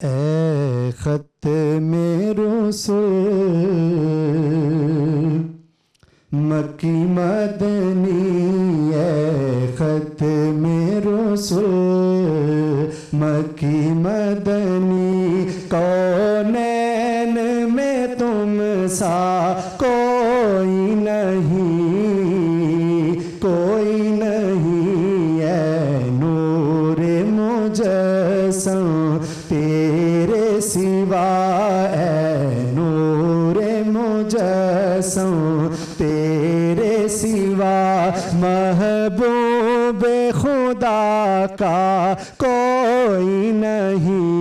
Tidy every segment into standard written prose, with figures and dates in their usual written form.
ए खत में रसूल मक्की मदनी, ए खत में रसूल मक्की मदनी, कौनैन में तुम सा कोई नहीं, कोई नहीं। ए नूरे मुजस्सम तेरे सिवा, ए नूरे मुजस्सम तेरे सिवा, महबूब खुदा का कोई नहीं,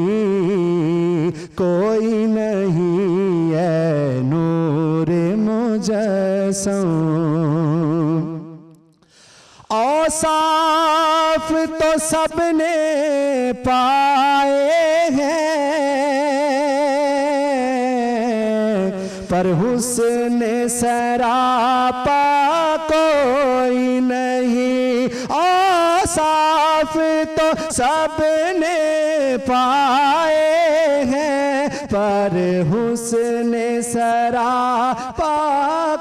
कोई नहीं। है नूरे मुजस्सम औसाफ तो सबने पाए हैं, पर हुस्न सरापा कोई नहीं। औसाफ तो सबने पाए हैं, पर हुस्न सरापा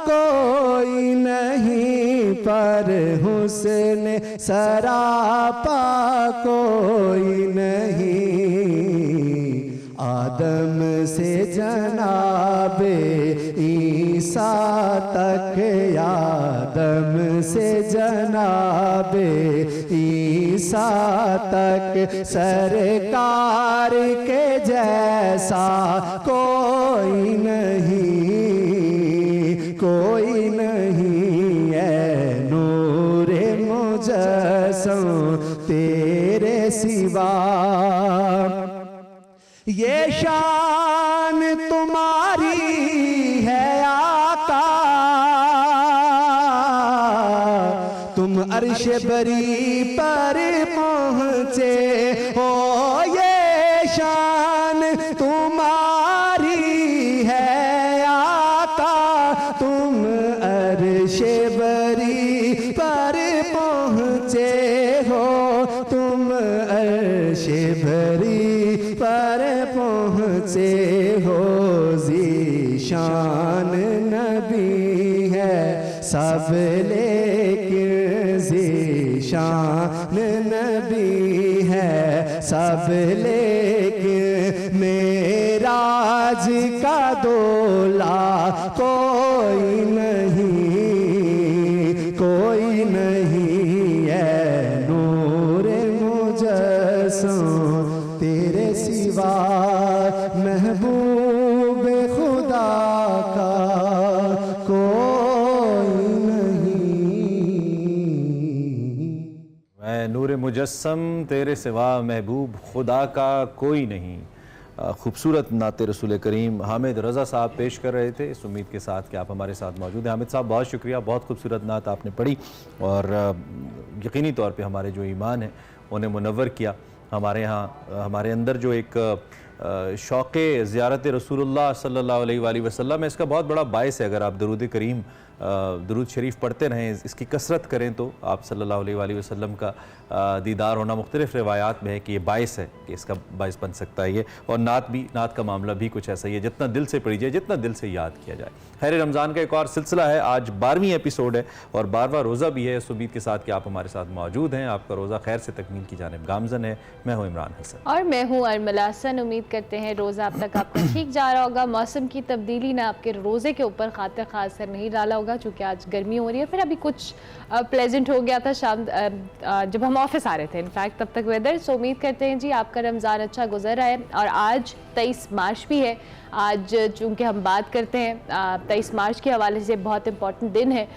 कोई नहीं, पर हुस्न सरापा कोई नहीं। आदम से जनाबे ईसा तक, आदम से जनाबे ईसा तक, सरकार के जैसा कोई नहीं, कोई नहीं। है नूरे मुजस्सम तेरे सिवा, ये शान तुम्हारी है आका, तुम अर्श बरी पर पहुँचे हो। ये शान तुम्हारी है आका, तुम अर्श बरी पर पहुँचे हो, तुम अर्श बरी पर पहुँचे हो। ज़ीशान नबी है सब, लेकिन ज़ीशान नबी है सब, लेकिन मेराज का दूल्हा कोई नहीं, कोई नहीं। है नूरे मुजस्सम तेरे सिवा, महबूब खुदा का कोई नहीं। मैं नूरे मुजस्सम तेरे सिवा, महबूब खुदा का कोई नहीं। खूबसूरत नाते रसूल करीम हामिद रज़ा साहब पेश कर रहे थे, इस उम्मीद के साथ कि आप हमारे साथ मौजूद हैं। हामिद साहब बहुत शुक्रिया, बहुत खूबसूरत नात आपने पढ़ी और यकीनी तौर पे हमारे जो ईमान है उन्हें मुनव्वर किया। हमारे यहाँ हमारे अंदर जो एक शौक़ ज़ियारत रसूलुल्लाह सल्लल्लाहु अलैहि वसल्लम है, इसका बहुत बड़ा बायस है। अगर आप दरूद करीम दरूद शरीफ पढ़ते रहें, इसकी कसरत करें, तो आप सल्लल्लाहु अलैहि वसल्लम का दीदार होना मुख्तलिफ़ रिवायात में है कि ये बायस है, कि इसका बायस बन सकता है ये। और नात भी, नात का मामला भी कुछ ऐसा ही है, जितना दिल से पढ़ी जाए, जितना दिल से याद किया जाए। खैर रमज़ान का एक और सिलसिला है, आज 12वीं एपिसोड है और 12वां रोज़ा भी है। इस उम्मीद के साथ कि आप हमारे साथ मौजूद हैं, आपका रोज़ा खैर से तकमील की जानिब गामज़न है। मैं हूँ इमरान हसन और मैं हूँ अरमला हसन। उम्मीद करते हैं रोज़ा अब तक आपका ठीक जा रहा होगा। मौसम की तब्दीली ने आपके रोज़े के ऊपर खातिर खास असर नहीं डाला होगा, चूँकि आज गर्मी हो रही है। फिर अभी कुछ प्लेजेंट हो गया था शाम जब हम ऑफिस आ रहे थे, इनफैक्ट तब तक वेदर। सो उम्मीद करते हैं जी आपका रमज़ान अच्छा गुजर रहा है। और आज 23 मार्च भी है। आज चूँकि हम बात करते हैं 23 मार्च के हवाले से बहुत इंपॉर्टेंट दिन है,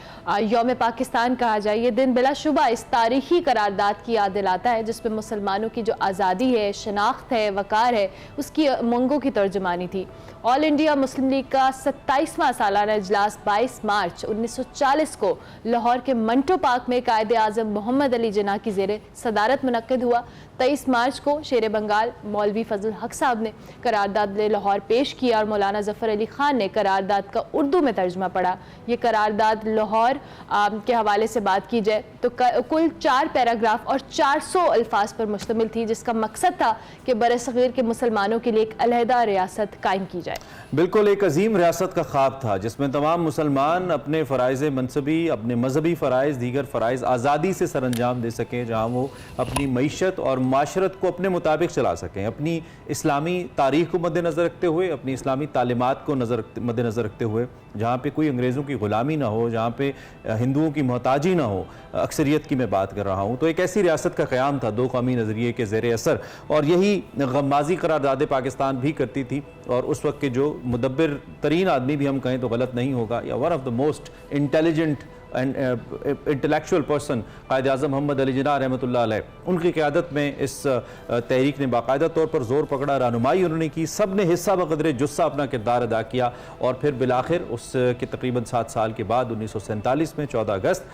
यौम पाकिस्तान कहा जाए। ये दिन बिलाशुबा इस तारीखी करारदाद की याद दिलाता है जिसमें मुसलमानों की जो आज़ादी है, शनाख्त है, वक़ार है, उसकी उमंगों की तर्जुमानी थी। ऑल इंडिया मुस्लिम लीग का 27वां सालाना इजलास 22 मार्च 1940 को लाहौर के मंटो पार्क में कायदे आज़म मोहम्मद अली जिन्ना की ज़ेरे सदारत मुनक्किद हुआ। 23 मार्च को शेर बंगाल मौलवी फजल हक साहब ने करारदाद लाहौर पेश किया और मौलाना जफर अली खान ने करारदाद का उर्दू में तर्जुमा पढ़ा। ये करारदाद लाहौर के हवाले से बात की जाए तो कुल 4 पैराग्राफ और 400 अल्फाज पर मुश्तमिल थी, जिसका मकसद था कि बरसग़ीर के मुसलमानों के लिए एक अलहदा रियासत कायम की जाए। बिल्कुल एक अजीम रियासत का ख्वाब था जिसमें तमाम मुसलमान अपने फ़राइज़ मनसबी, अपने मजहबी फ़राइज़, दीगर फ़राइज़ आज़ादी से सर अंजाम दे सकें, जहाँ वो अपनी मईशत और माशरत को अपने मुताबिक चला सकें, अपनी इस्लामी तारीख़ को मद्देनज़र रखते हुए, अपनी इस्लामी तालीमात को मद्देनज़र रखते हुए, जहाँ पे कोई अंग्रेज़ों की ग़ुलामी ना हो, जहाँ पे हिंदुओं की मोहताजी ना हो, अक्सरियत की मैं बात कर रहा हूँ। तो एक ऐसी रियासत का क़याम था 2 कौमी नज़रिए के ज़ेर असर, और यही गम्माज़ी करारदाद पाकिस्तान भी करती थी। और उस वक्त के जो मुदब्बिर तरीन आदमी भी हम कहें तो गलत नहीं होगा, या one of the most intelligent and intellectual person Quaid Azam Muhammad Ali Jinnah रहमतुल्लाह अलैह, उनकी क़यादत में इस तहरीक ने बाकायदा तौर पर ज़ोर पकड़ा, रहनुमाई उन्होंने की, सब ने हिस्सा बक़दरे जुस्सा अपना किरदार अदा किया। और फिर बिलाखिर उसके तकरीबन 7 साल के बाद 1947 में 14 अगस्त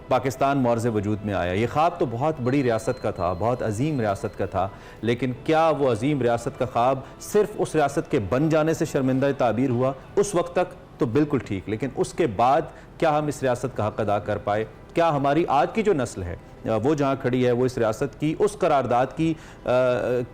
पाकिस्तान मौर्ज़ वजूद में आया। ये ख्वाब तो बहुत बड़ी रियासत का था, बहुत अजीम रियासत का था, लेकिन क्या वो अजीम रियासत का ख्वाब सिर्फ उस रियासत के बन जाने से शर्मिंदा ताबीर हुआ? उस वक्त तक तो बिल्कुल ठीक, लेकिन उसके बाद क्या हम इस रियासत का हक अदा कर पाए? क्या हमारी आज की जो नस्ल है वो जहाँ खड़ी है वो इस रियासत की उस करारदाद की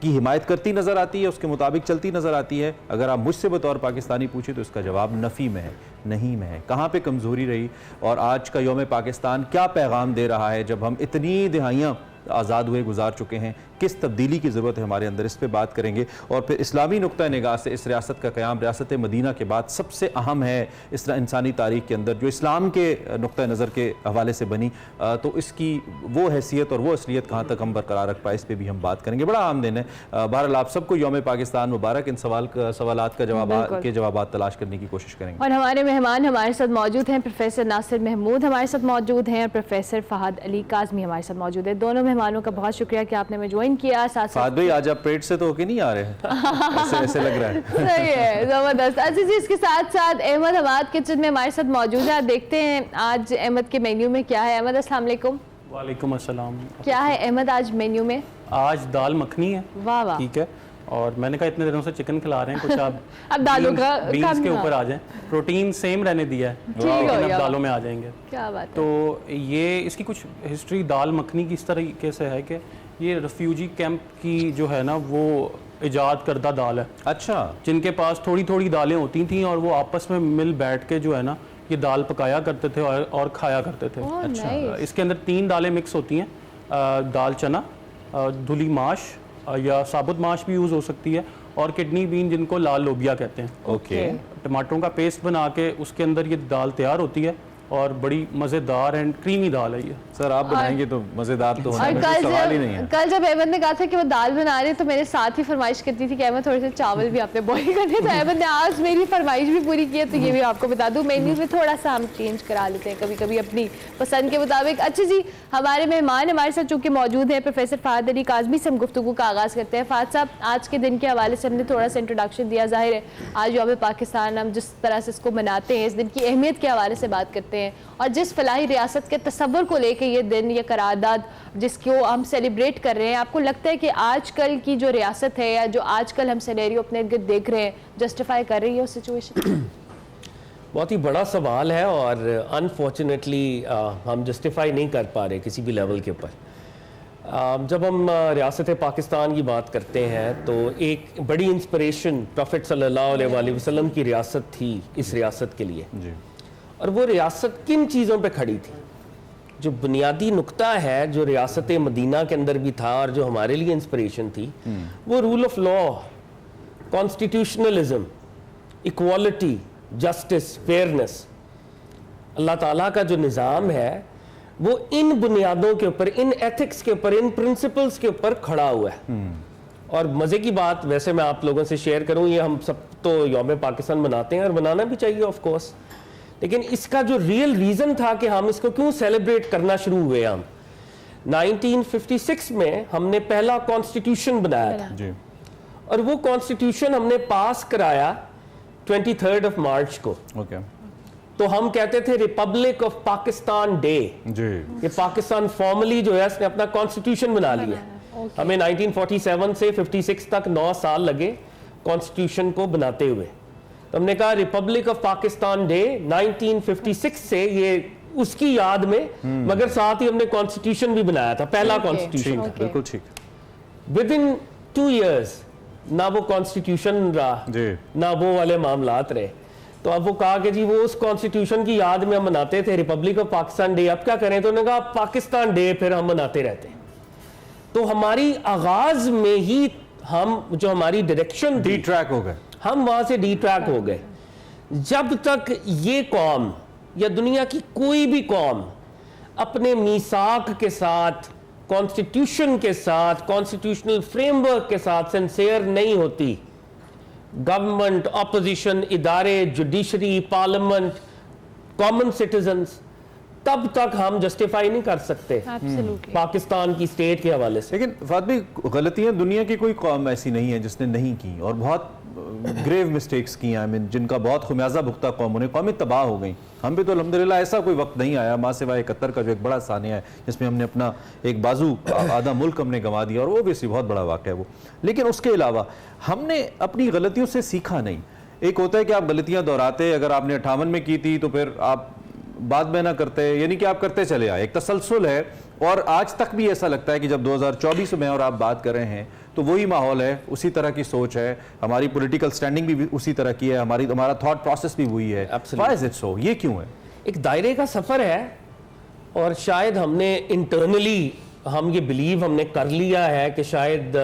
हिमायत करती नज़र आती है, उसके मुताबिक चलती नज़र आती है? अगर आप मुझसे बतौर पाकिस्तानी पूछे तो इसका जवाब नफ़ी में है, नहीं में है। कहाँ पे कमज़ोरी रही और आज का यौम पाकिस्तान क्या पैगाम दे रहा है जब हम इतनी दिहाइयाँ आज़ाद हुए गुजार चुके हैं? किस तब्दीली की ज़रूरत है हमारे अंदर, इस पर बात करेंगे। और फिर इस्लामी नुक्ता निगाह से इस रियासत का क़याम रियासत मदीना के बाद सबसे अहम है इस इंसानी तारीख़ के अंदर, जो इस्लाम के नुक्ता नज़र के हवाले से बनी, तो इसकी वो हैसियत और वो असलियत कहाँ तक हम बरकरार रख पाए, इस पर भी हम बात करेंगे। बड़ा आम दिन है। बहरहाल आप सबको यौम पाकिस्तान मुबारक। इन सवालात का जवाब तलाश करने की कोशिश करेंगे। और हमारे मेहमान हमारे साथ मौजूद हैं, प्रोफेसर नासिर महमूद हमारे साथ मौजूद हैं और प्रोफेसर फ़हद अली काज़मी हमारे साथ मौजूद है। दोनों मेहमानों का बहुत शुक्रिया कि आपने हमें ज्वाइन किया। साथ भाई आज आप पेट से तो होके नहीं आ रहे हैं ऐसे लग रहा है। सही है, जबरदस्त। अच्छा जी, इसके साथ साथ अहमद हमाद किचन में हमारे साथ मौजूद है। देखते हैं आज अहमद के मेन्यू में क्या है। अहमद अस्सलाम वालेकुम। वालेकुम अस्सलाम। क्या है अहमद आज मेन्यू में? आज दाल मखनी है। वाह वाह, ठीक है। और मैंने कहा इतने दिनों से चिकन खिला रहे हैं, कुछ आप अब दालों का बीन्स के ऊपर आ जाएं। प्रोटीन सेम रहने दिया है, लेकिन अब दालों में आ जाएंगे। क्या बात है। तो ये इसकी कुछ हिस्ट्री दाल मखनी की इस तरीके से है कि ये रेफ्यूजी कैंप की जो है ना वो इजाद करदा दाल है। अच्छा। जिनके पास थोड़ी थोड़ी दालें होती थी और वो आपस में मिल बैठ के जो है ना ये दाल पकाया करते थे और खाया करते थे। अच्छा। इसके अंदर 3 दालें मिक्स होती हैं, दाल चना, धुली माश या साबुत माश भी यूज़ हो सकती है, और किडनी बीन जिनको लाल लोबिया कहते हैं। ओके। टमाटरों का पेस्ट बना के उसके अंदर ये दाल तैयार होती है और बड़ी मज़ेदार एंड क्रीमी दाल है ये। सर आप बनाएंगे तो मज़ेदार तो होना और है, कोई सवाल ही नहीं है। कल जब अहमद ने कहा था कि वो दाल बना रहे तो मेरे साथ ही फरमाइश करती थी कि अहमद थोड़े से चावल भी आपने बॉईल करने, तो अहमद ने आज मेरी फरमाइश भी पूरी की है। तो ये भी आपको बता दूं, मेन्यू में थोड़ा सा हम चेंज करा लेते हैं कभी कभी अपनी पसंद के मुताबिक। अच्छा जी, हमारे मेहमान हमारे साथ चूँकि मौजूद हैं, प्रोफेसर फ़हद अली काज़मी से हम गुफ्तगू का आगाज़ करते हैं। फ़हद साहब, आज के दिन के हवाले से हमने थोड़ा सा इंट्रोडक्शन दिया, ज़ाहिर है आज यौम पाकिस्तान हम जिस तरह से इसको मनाते हैं, इस दिन की अहमियत के हवाले से बात करते हैं और जिस फलाही रियासत के तसव्वुर को लेकर ये दिन, ये करारदाद जिसको हम सेलिब्रेट कर रहे हैं, आपको लगता है कि आजकल की जो रियासत है या जो आजकल हम सिनेरियो अपने गिर्द देख रहे हैं जस्टिफाई कर रही है उस सिचुएशन? बहुत ही बड़ा सवाल है और अनफॉर्चुनेटली हम जस्टिफाई नहीं कर पा रहे किसी भी लेवल के ऊपर। जब हम रियासत पाकिस्तान की बात करते हैं तो एक बड़ी इंस्पिरेशन प्रॉफिट सल्लल्लाहु अलैहि वसल्लम की रियासत थी इस रियासत के लिए जी। और वो रियासत किन चीज़ों पे खड़ी थी? जो बुनियादी नुक्ता है जो रियासत मदीना के अंदर भी था और जो हमारे लिए इंस्पिरेशन थी, वो rule of law, constitutionalism, equality, justice, fairness. Allah ताला का जो निज़ाम है वो इन बुनियादों के ऊपर, इन एथिक्स के ऊपर, इन प्रिंसिपल्स के ऊपर खड़ा हुआ है। और मज़े की बात वैसे मैं आप लोगों से शेयर करूं, ये हम सब तो यौम पाकिस्तान मनाते हैं और मनाना भी चाहिए ऑफ कोर्स, लेकिन इसका जो रियल रीज़न था कि हम इसको क्यों सेलिब्रेट करना शुरू हुए, हम 1956 में हमने पहला कॉन्स्टिट्यूशन बनाया था जी। और वो कॉन्स्टिट्यूशन हमने पास कराया 23 मार्च को। ओके। तो हम कहते थे रिपब्लिक ऑफ पाकिस्तान डे। जी। ये पाकिस्तान फॉर्मली जो है इसने अपना कॉन्स्टिट्यूशन बना लिया। हमें 1947 से 56 तक 9 साल लगे कॉन्स्टिट्यूशन को बनाते हुए। तो हमने कहा रिपब्लिक ऑफ पाकिस्तान डे 1956 से, ये उसकी याद में, मगर साथ ही हमने कॉन्स्टिट्यूशन भी बनाया था, पहला कॉन्स्टिट्यूशन। ठीक, बिल्कुल ठीक। विद इन 2 years ना वो कॉन्स्टिट्यूशन रहा, जी। ना वो वाले मामलात रहे। तो अब वो कहा कि जी वो उस कॉन्स्टिट्यूशन की याद में हम मनाते थे रिपब्लिक ऑफ पाकिस्तान डे, अब क्या करें? तो उन्होंने कहा पाकिस्तान डे फिर हम मनाते रहते हैं। तो हमारी आगाज में ही हम जो हमारी डायरेक्शन डी ट्रैक हो गए, हम वहां से डी ट्रैक हो गए। जब तक ये कौम या दुनिया की कोई भी कौम अपने मीसाक के साथ, कॉन्स्टिट्यूशन के साथ, कॉन्स्टिट्यूशनल फ्रेमवर्क के साथ सिंसियर नहीं होती, गवर्नमेंट, ऑपोजिशन, इदारे, जुडिशरी, पार्लियामेंट, कॉमन सिटीजन्स, तब तक हम जस्टिफाई नहीं कर सकते एब्सोल्युटली। पाकिस्तान की स्टेट के हवाले से। लेकिन फात भाई, गलतियां दुनिया की कोई कौम ऐसी नहीं है जिसने नहीं की, और बहुत ग्रेव मिस्टेक्स की हैं, I mean, जिनका बहुत खुमियाजा भुगता कौमों ने, कौमें तबाह हो गई। हम भी तो अल्हम्दुलिल्लाह ऐसा कोई वक्त नहीं आया माँ सिवाय 71 का जो एक बड़ा सानिया है जिसमें हमने अपना एक बाजू, आधा मुल्क हमने गंवा दिया, और वो भी बहुत बड़ा वाक़या है वो। लेकिन उसके अलावा हमने अपनी गलतियों से सीखा नहीं। एक होता है कि आप गलतियां दोहराते, अगर आपने 58 में की थी तो फिर आप बाद में ना करते, यानी कि आप करते चले आए, एक तसलसल है। और आज तक भी ऐसा लगता है कि जब 2024 में और आप बात कर रहे हैं तो वही माहौल है, उसी तरह की सोच है, हमारी पॉलिटिकल स्टैंडिंग भी उसी तरह की है, हमारा थॉट प्रोसेस भी वही है। Why is it so? ये क्यों है? एक दायरे का सफर है, और शायद हमने इंटरनली हम ये बिलीव हमने कर लिया है कि शायद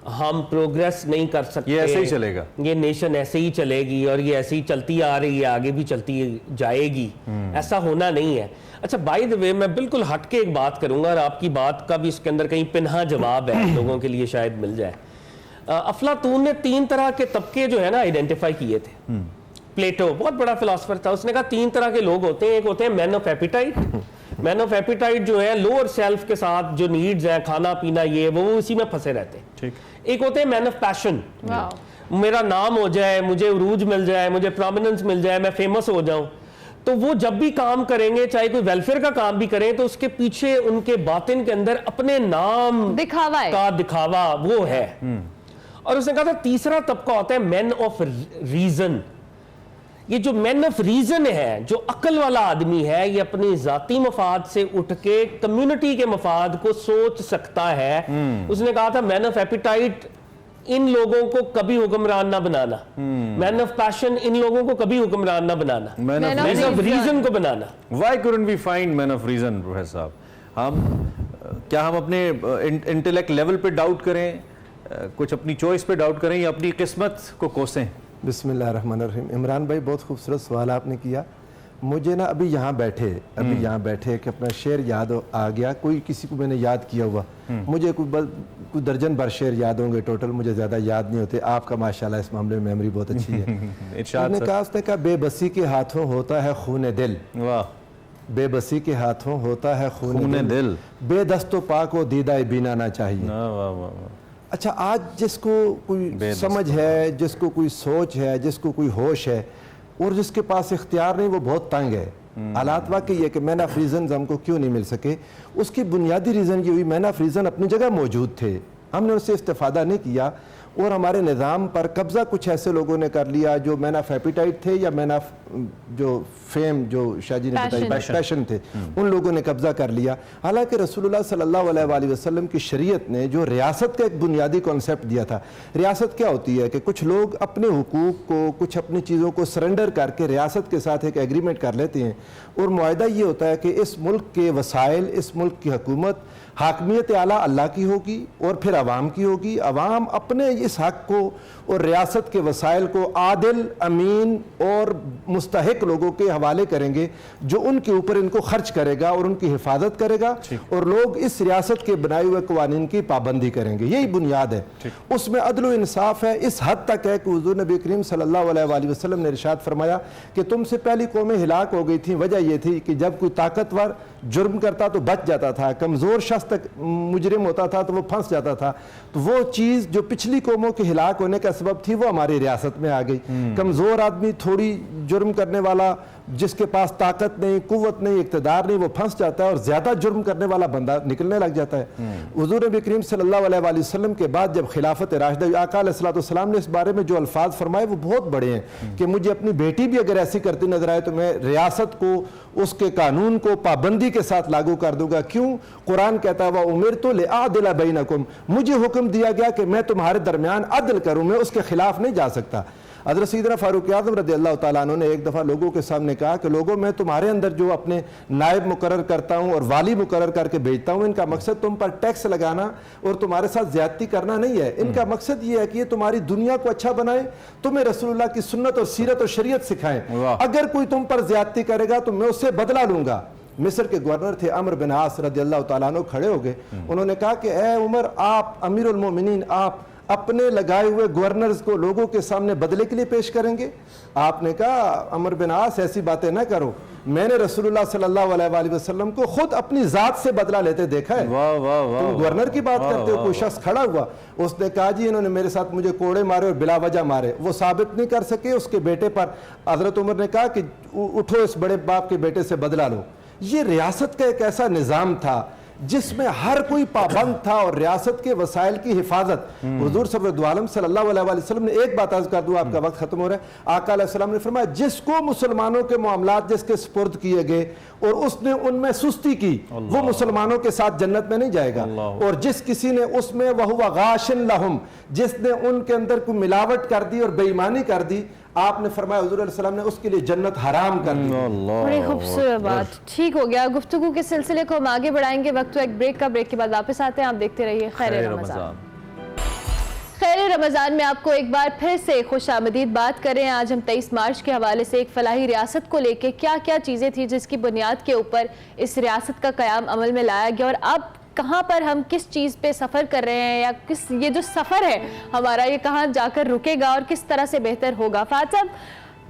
हम प्रोग्रेस नहीं कर सकते, ये ऐसे ही चलेगा, ये नेशन ऐसे ही चलेगी और ये ऐसे ही चलती आ रही है, आगे भी चलती जाएगी। ऐसा होना नहीं है। अच्छा, बाय द वे, मैं बिल्कुल हट के एक बात करूंगा, और आपकी बात का भी इसके अंदर कहीं पिन्हा जवाब है लोगों के लिए शायद मिल जाए। अफलातून ने 3 तरह के तबके जो है ना आइडेंटिफाई किए थे। प्लेटो बहुत बड़ा फिलोसफर था, उसने कहा 3 तरह के लोग होते हैं। एक होते हैं man of appetite. Man of appetite जो है लोअर सेल्फ के साथ जो नीड्स हैं, खाना पीना, ये वो इसी में फंसे रहते हैं। ठीक। एक होते हैं मैन ऑफ पैशन, मेरा नाम हो जाए, मुझे उरूज मिल जाए, मुझे प्रोमिनेंस मिल जाए, मैं फेमस हो जाऊं। तो वो जब भी काम करेंगे, चाहे कोई वेलफेयर का काम भी करें, तो उसके पीछे उनके बातिन के अंदर अपने नाम दिखावा है, का दिखावा वो है। और उसने कहा था तीसरा तबका होता है मैन ऑफ रीजन। ये जो मैन ऑफ रीजन है, जो अक्ल वाला आदमी है, ये अपनी जाती मफाद से उठ के कम्युनिटी के मफाद को सोच सकता है। उसने कहा था मैन ऑफ एपिटाइट, इन लोगों को कभी हुक्मरान ना बनाना। मैन ऑफ पैशन, इन लोगों को कभी हुक्मरान ना बनाना। मैन मैन ऑफ रीजन को बनाना। Why couldn't we find man of reason? Professor साहब, क्या हम अपने इंटेलेक्ट लेवल पे डाउट करें, कुछ अपनी चॉइस पे डाउट करें, या अपनी किस्मत को कोसें? बिस्मिल्लाहिर्रहमानिर्रहीम। इमरान भाई, बहुत खूबसूरत सवाल आपने किया। मुझे ना अभी यहाँ बैठे कि अपना शेर याद आ गया, कोई किसी को मैंने याद किया हुआ, मुझे कोई दर्जन भर शेर याद होंगे टोटल, मुझे ज़्यादा याद नहीं होते। आपका माशाल्लाह इस मामले में मेमोरी बहुत अच्छी है। उसने कहा बेबसी के हाथों होता है खून दिल। वाह। बेबसी के हाथों होता है खून दिल, बेदस्तो पाक व दीदा बीना ना चाहिए। वाह वाह। अच्छा, आज जिसको कोई समझ है, जिसको कोई सोच है, जिसको कोई होश है, और जिसके पास इख्तियार नहीं, वो बहुत तंग है। हालात वाकई है कि मैन ऑफ रीज़न हमको क्यों नहीं मिल सके। उसकी बुनियादी रीज़न ये हुई, मैन ऑफ रीज़न अपनी जगह मौजूद थे, हमने उससे इस्तेफादा नहीं किया, और हमारे निज़ाम पर कब्ज़ा कुछ ऐसे लोगों ने कर लिया जो मैन ऑफ एपिटाइट थे, या मैन ऑफ जो फेम, जो शाहजी ने बताई पैशन थे, उन लोगों ने कब्ज़ा कर लिया। हालांकि रसूलुल्लाह सल्लल्लाहु अलैहि वसल्लम की शरीयत ने जो रियासत का एक बुनियादी कॉन्सेप्ट दिया था, रियासत क्या होती है कि कुछ लोग अपने हुकूक को, कुछ अपनी चीज़ों को सरेंडर करके रियासत के साथ एक एग्रीमेंट कर लेते हैं, और मुआहदा ये होता है कि इस मुल्क के वसाइल, इस मुल्क की हुकूमत, हाकमियत आला अल्लाह की होगी और फिर अवाम की होगी। अवाम अपने इस हक को और रियासत के वसाइल को आदिल, अमीन और मुस्तहिक लोगों के हवाले करेंगे, जो उनके ऊपर इनको खर्च करेगा और उनकी हिफाजत करेगा, और लोग इस रियासत के बनाए हुए कवानीन की पाबंदी करेंगे। यही बुनियाद है। उसमें अदल व इंसाफ है, इस हद तक है कि हुज़ूर नबी करीम सल्लल्लाहु अलैहि वसल्लम ने इरशाद फरमाया कि तुमसे पहली कौमें हिलाक हो गई थी। वजह यह थी कि जब कोई ताकतवर जुर्म करता तो बच जाता था, कमज़ोर शख्स तक मुजरिम होता था तो वो फंस जाता था। तो वो चीज़ जो पिछली कौमों के हिलाक होने का सबब थी, वो हमारी रियासत में आ गई। कमज़ोर आदमी, थोड़ी जुर्म करने वाला, जिसके पास ताकत नहीं, कुव्वत नहीं, इक़्तिदार नहीं, वो फंस जाता है और ज़्यादा जुर्म करने वाला बंदा निकलने लग जाता है। हुज़ूर नबी करीम सल्लल्लाहु अलैहि वसल्लम के बाद जब खिलाफत राशिदा, आका अलैहिस्सलाम ने इस बारे में जो अल्फाज फरमाए वो बहुत बड़े हैं कि मुझे अपनी बेटी भी अगर ऐसी करती नजर आए तो मैं रियासत को, उसके कानून को पाबंदी के साथ लागू कर दूंगा। क्यों? कुरान कहता है वह उमिर तो ले आदिला बैनकुम, मुझे हुक्म दिया गया कि मैं तुम्हारे दरमियान अदल करूं, मैं उसके खिलाफ नहीं जा सकता। हज़रत सैयदना फारूक आज़म रज़ियल्लाहु ताला अन्हु ने एक दफ़ा लोगों के सामने कहा कि लोगों, मैं तुम्हारे अंदर जो अपने नायब मुकर्रर करता हूँ और वाली मुकर्रर करके भेजता हूँ, इनका मकसद तुम पर टैक्स लगाना और तुम्हारे साथ ज्यादती करना नहीं है। इनका मकसद ये है कि ये तुम्हारी दुनिया को अच्छा बनाए, तुम्हें रसूलुल्लाह की सुन्नत और सीरत और शरीयत सिखाएं। अगर कोई तुम पर ज्यादती करेगा तो मैं उससे बदला लूंगा। मिस्र के गवर्नर थे अमर बिन आस रज़ियल्लाहु ताला अन्हु, खड़े हो गए। उन्होंने कहा कि ए उमर, आप अमीरुल मोमिनीन, आप अपने लगाए हुए गवर्नर्स को लोगों के सामने बदले के लिए पेश करेंगे? आपने कहा अमर बिन आस, ऐसी बातें ना करो, मैंने रसूलुल्लाह सल्लल्लाहु अलैहि वसल्लम को खुद अपनी जात से बदला लेते देखा है। वाह वाह वाह, तुम गवर्नर की बात करते हो। कोई शख्स खड़ा हुआ, उसने कहा जी इन्होंने मेरे साथ मुझे कोड़े मारे और बिला वजह मारे, वो साबित नहीं कर सके। उसके बेटे पर हजरत उमर ने कहा कि उठो, इस बड़े बाप के बेटे से बदला लो। ये रियासत का एक ऐसा निज़ाम था जिसमें हर कोई पाबंद था और रियासत के वसाइल की हिफाजत। हुजूर सल्लल्लाहु अलैहि वसल्लम ने एक बात अर्ज कर दूं, आपका वक्त खत्म हो रहा है। आका अलैहिस्सलाम ने फरमाया, जिसको मुसलमानों के मामलात जिसके सुपुर्द किए गए और उसने उनमें सुस्ती की, वो मुसलमानों के साथ जन्नत में नहीं जाएगा। और जिस किसी ने उसमें वहुवा गाशिन लहुम, जिसने उनके अंदर कोई मिलावट कर दी और बेईमानी कर दी, आपने फरमाया हुजूर अलैहि सलाम ने उसके लिए जन्नत हराम कर दी। बड़ी खूबसूरत बात। ठीक हो गया, गुफ्तगू के सिलसिले को हम आगे बढ़ाएंगे। वक्त तो एक ब्रेक का, ब्रेक के बाद वापस आते हैं। आप देखते रहिए खैर रमज़ान। खैर रमज़ान में आपको एक बार फिर से खुश आमदीद। बात करें आज हम 23 मार्च के हवाले से एक फलाही रियासत को लेके क्या क्या चीज़ें थी जिसकी बुनियाद के ऊपर इस रियासत का क़याम अमल में लाया गया और अब कहाँ पर हम किस चीज़ पे सफ़र कर रहे हैं, या किस ये जो सफ़र है हमारा ये कहाँ जाकर रुकेगा और किस तरह से बेहतर होगा। फात साहब,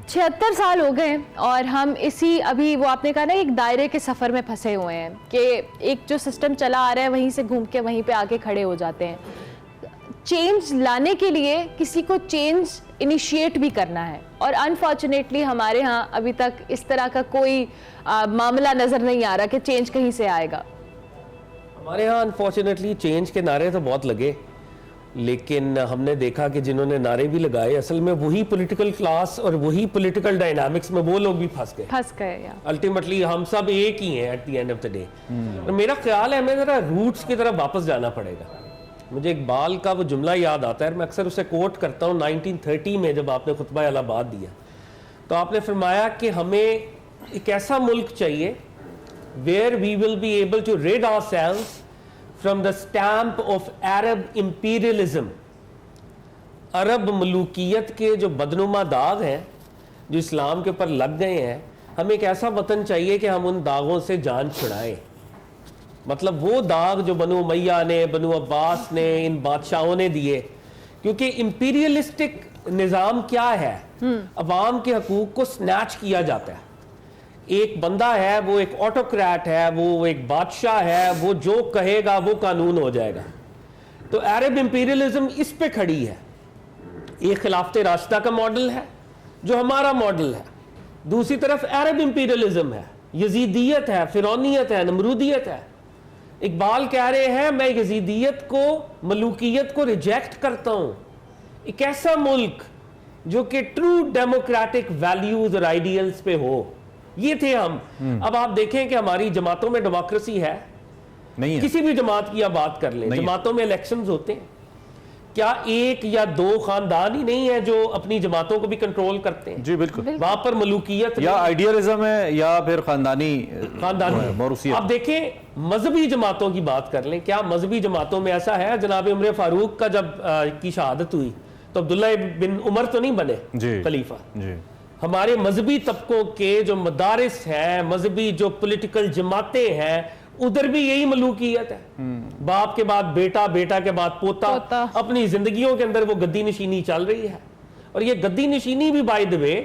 76 साल हो गए और हम इसी, अभी वो आपने कहा ना, एक दायरे के सफ़र में फंसे हुए हैं कि एक जो सिस्टम चला आ रहा है वहीं से घूम के वहीं पे आके खड़े हो जाते हैं। चेंज लाने के लिए किसी को चेंज इनिशिएट भी करना है और अनफॉर्चुनेटली हमारे यहाँ अभी तक इस तरह का कोई मामला नज़र नहीं आ रहा कि चेंज कहीं से आएगा। हमारे यहाँ अनफॉर्चुनेटली चेंज के नारे तो बहुत लगे, लेकिन हमने देखा कि जिन्होंने नारे भी लगाए असल में वही पॉलिटिकल क्लास और वही पॉलिटिकल डायनामिक्स में वो लोग भी फंस गए। अल्टीमेटली हम सब एक ही हैं at the end of the day. और मेरा ख्याल है हमें जरा रूट्स की तरफ वापस जाना पड़ेगा। मुझे इकबाल का वो जुमला याद आता है, मैं अक्सर उसे कोट करता हूँ। 1930 में जब आपने खुतबा इलाहाबाद दिया तो आपने फरमाया कि हमें एक ऐसा मुल्क चाहिए where we will be able to rid ourselves from the stamp of Arab imperialism। अरब मलूकियत के जो बदनुमा दाग हैं जो इस्लाम के ऊपर लग गए हैं, हमें एक ऐसा वतन चाहिए कि हम उन दागों से जान छुड़ाएं। मतलब वो दाग जो बनु उमैया ने, बनु अब्बास ने, इन बादशाहों ने दिए, क्योंकि इंपीरियलिस्टिक निज़ाम क्या है, अवाम के हकूक को स्नैच किया जाता है। एक बंदा है, वो एक ऑटोक्रेट है, वो एक बादशाह है, वो जो कहेगा वो कानून हो जाएगा। तो अरब इंपीरियलिज्म इस पे खड़ी है। एक खिलाफत राशिदा का मॉडल है जो हमारा मॉडल है, दूसरी तरफ अरब इंपीरियलिज्म है, यजीदियत है, फिरौनियत है, नमरूदियत है। इकबाल कह रहे हैं मैं यजीदियत को, मलूकियत को रिजेक्ट करता हूं। एक ऐसा मुल्क जो कि ट्रू डेमोक्रेटिक वैल्यूज और आइडियल्स पे हो, ये थे हम। अब आप देखें कि हमारी जमातों में डेमोक्रेसी है नहीं है। किसी भी जमात की आप बात कर लें, जमातों में इलेक्शंस होते हैं, क्या एक या दो खानदान ही नहीं है जो अपनी जमातों को भी कंट्रोल करते हैं? जी बिल्कुल। वहां पर मलूकियत या आइडियलिज्म है या फिर खानदानी मौरूसियत। आप देखें मजहबी जमातों की बात कर लें, क्या मजहबी जमातों में ऐसा है? जनाब उमर फारूक का जब की शहादत हुई तो अब्दुल्ला बिन उमर तो नहीं बने खलीफा। हमारे मजहबी तबकों के जो मदारिस हैं, मजहबी जो पॉलिटिकल जमातें हैं, उधर भी यही मलूकियत है। बाप के बाद बेटा, बेटा के बाद पोता। अपनी जिंदगियों के अंदर वो गद्दी नशीनी चल रही है। और ये गद्दी नशीनी भी बाय द वे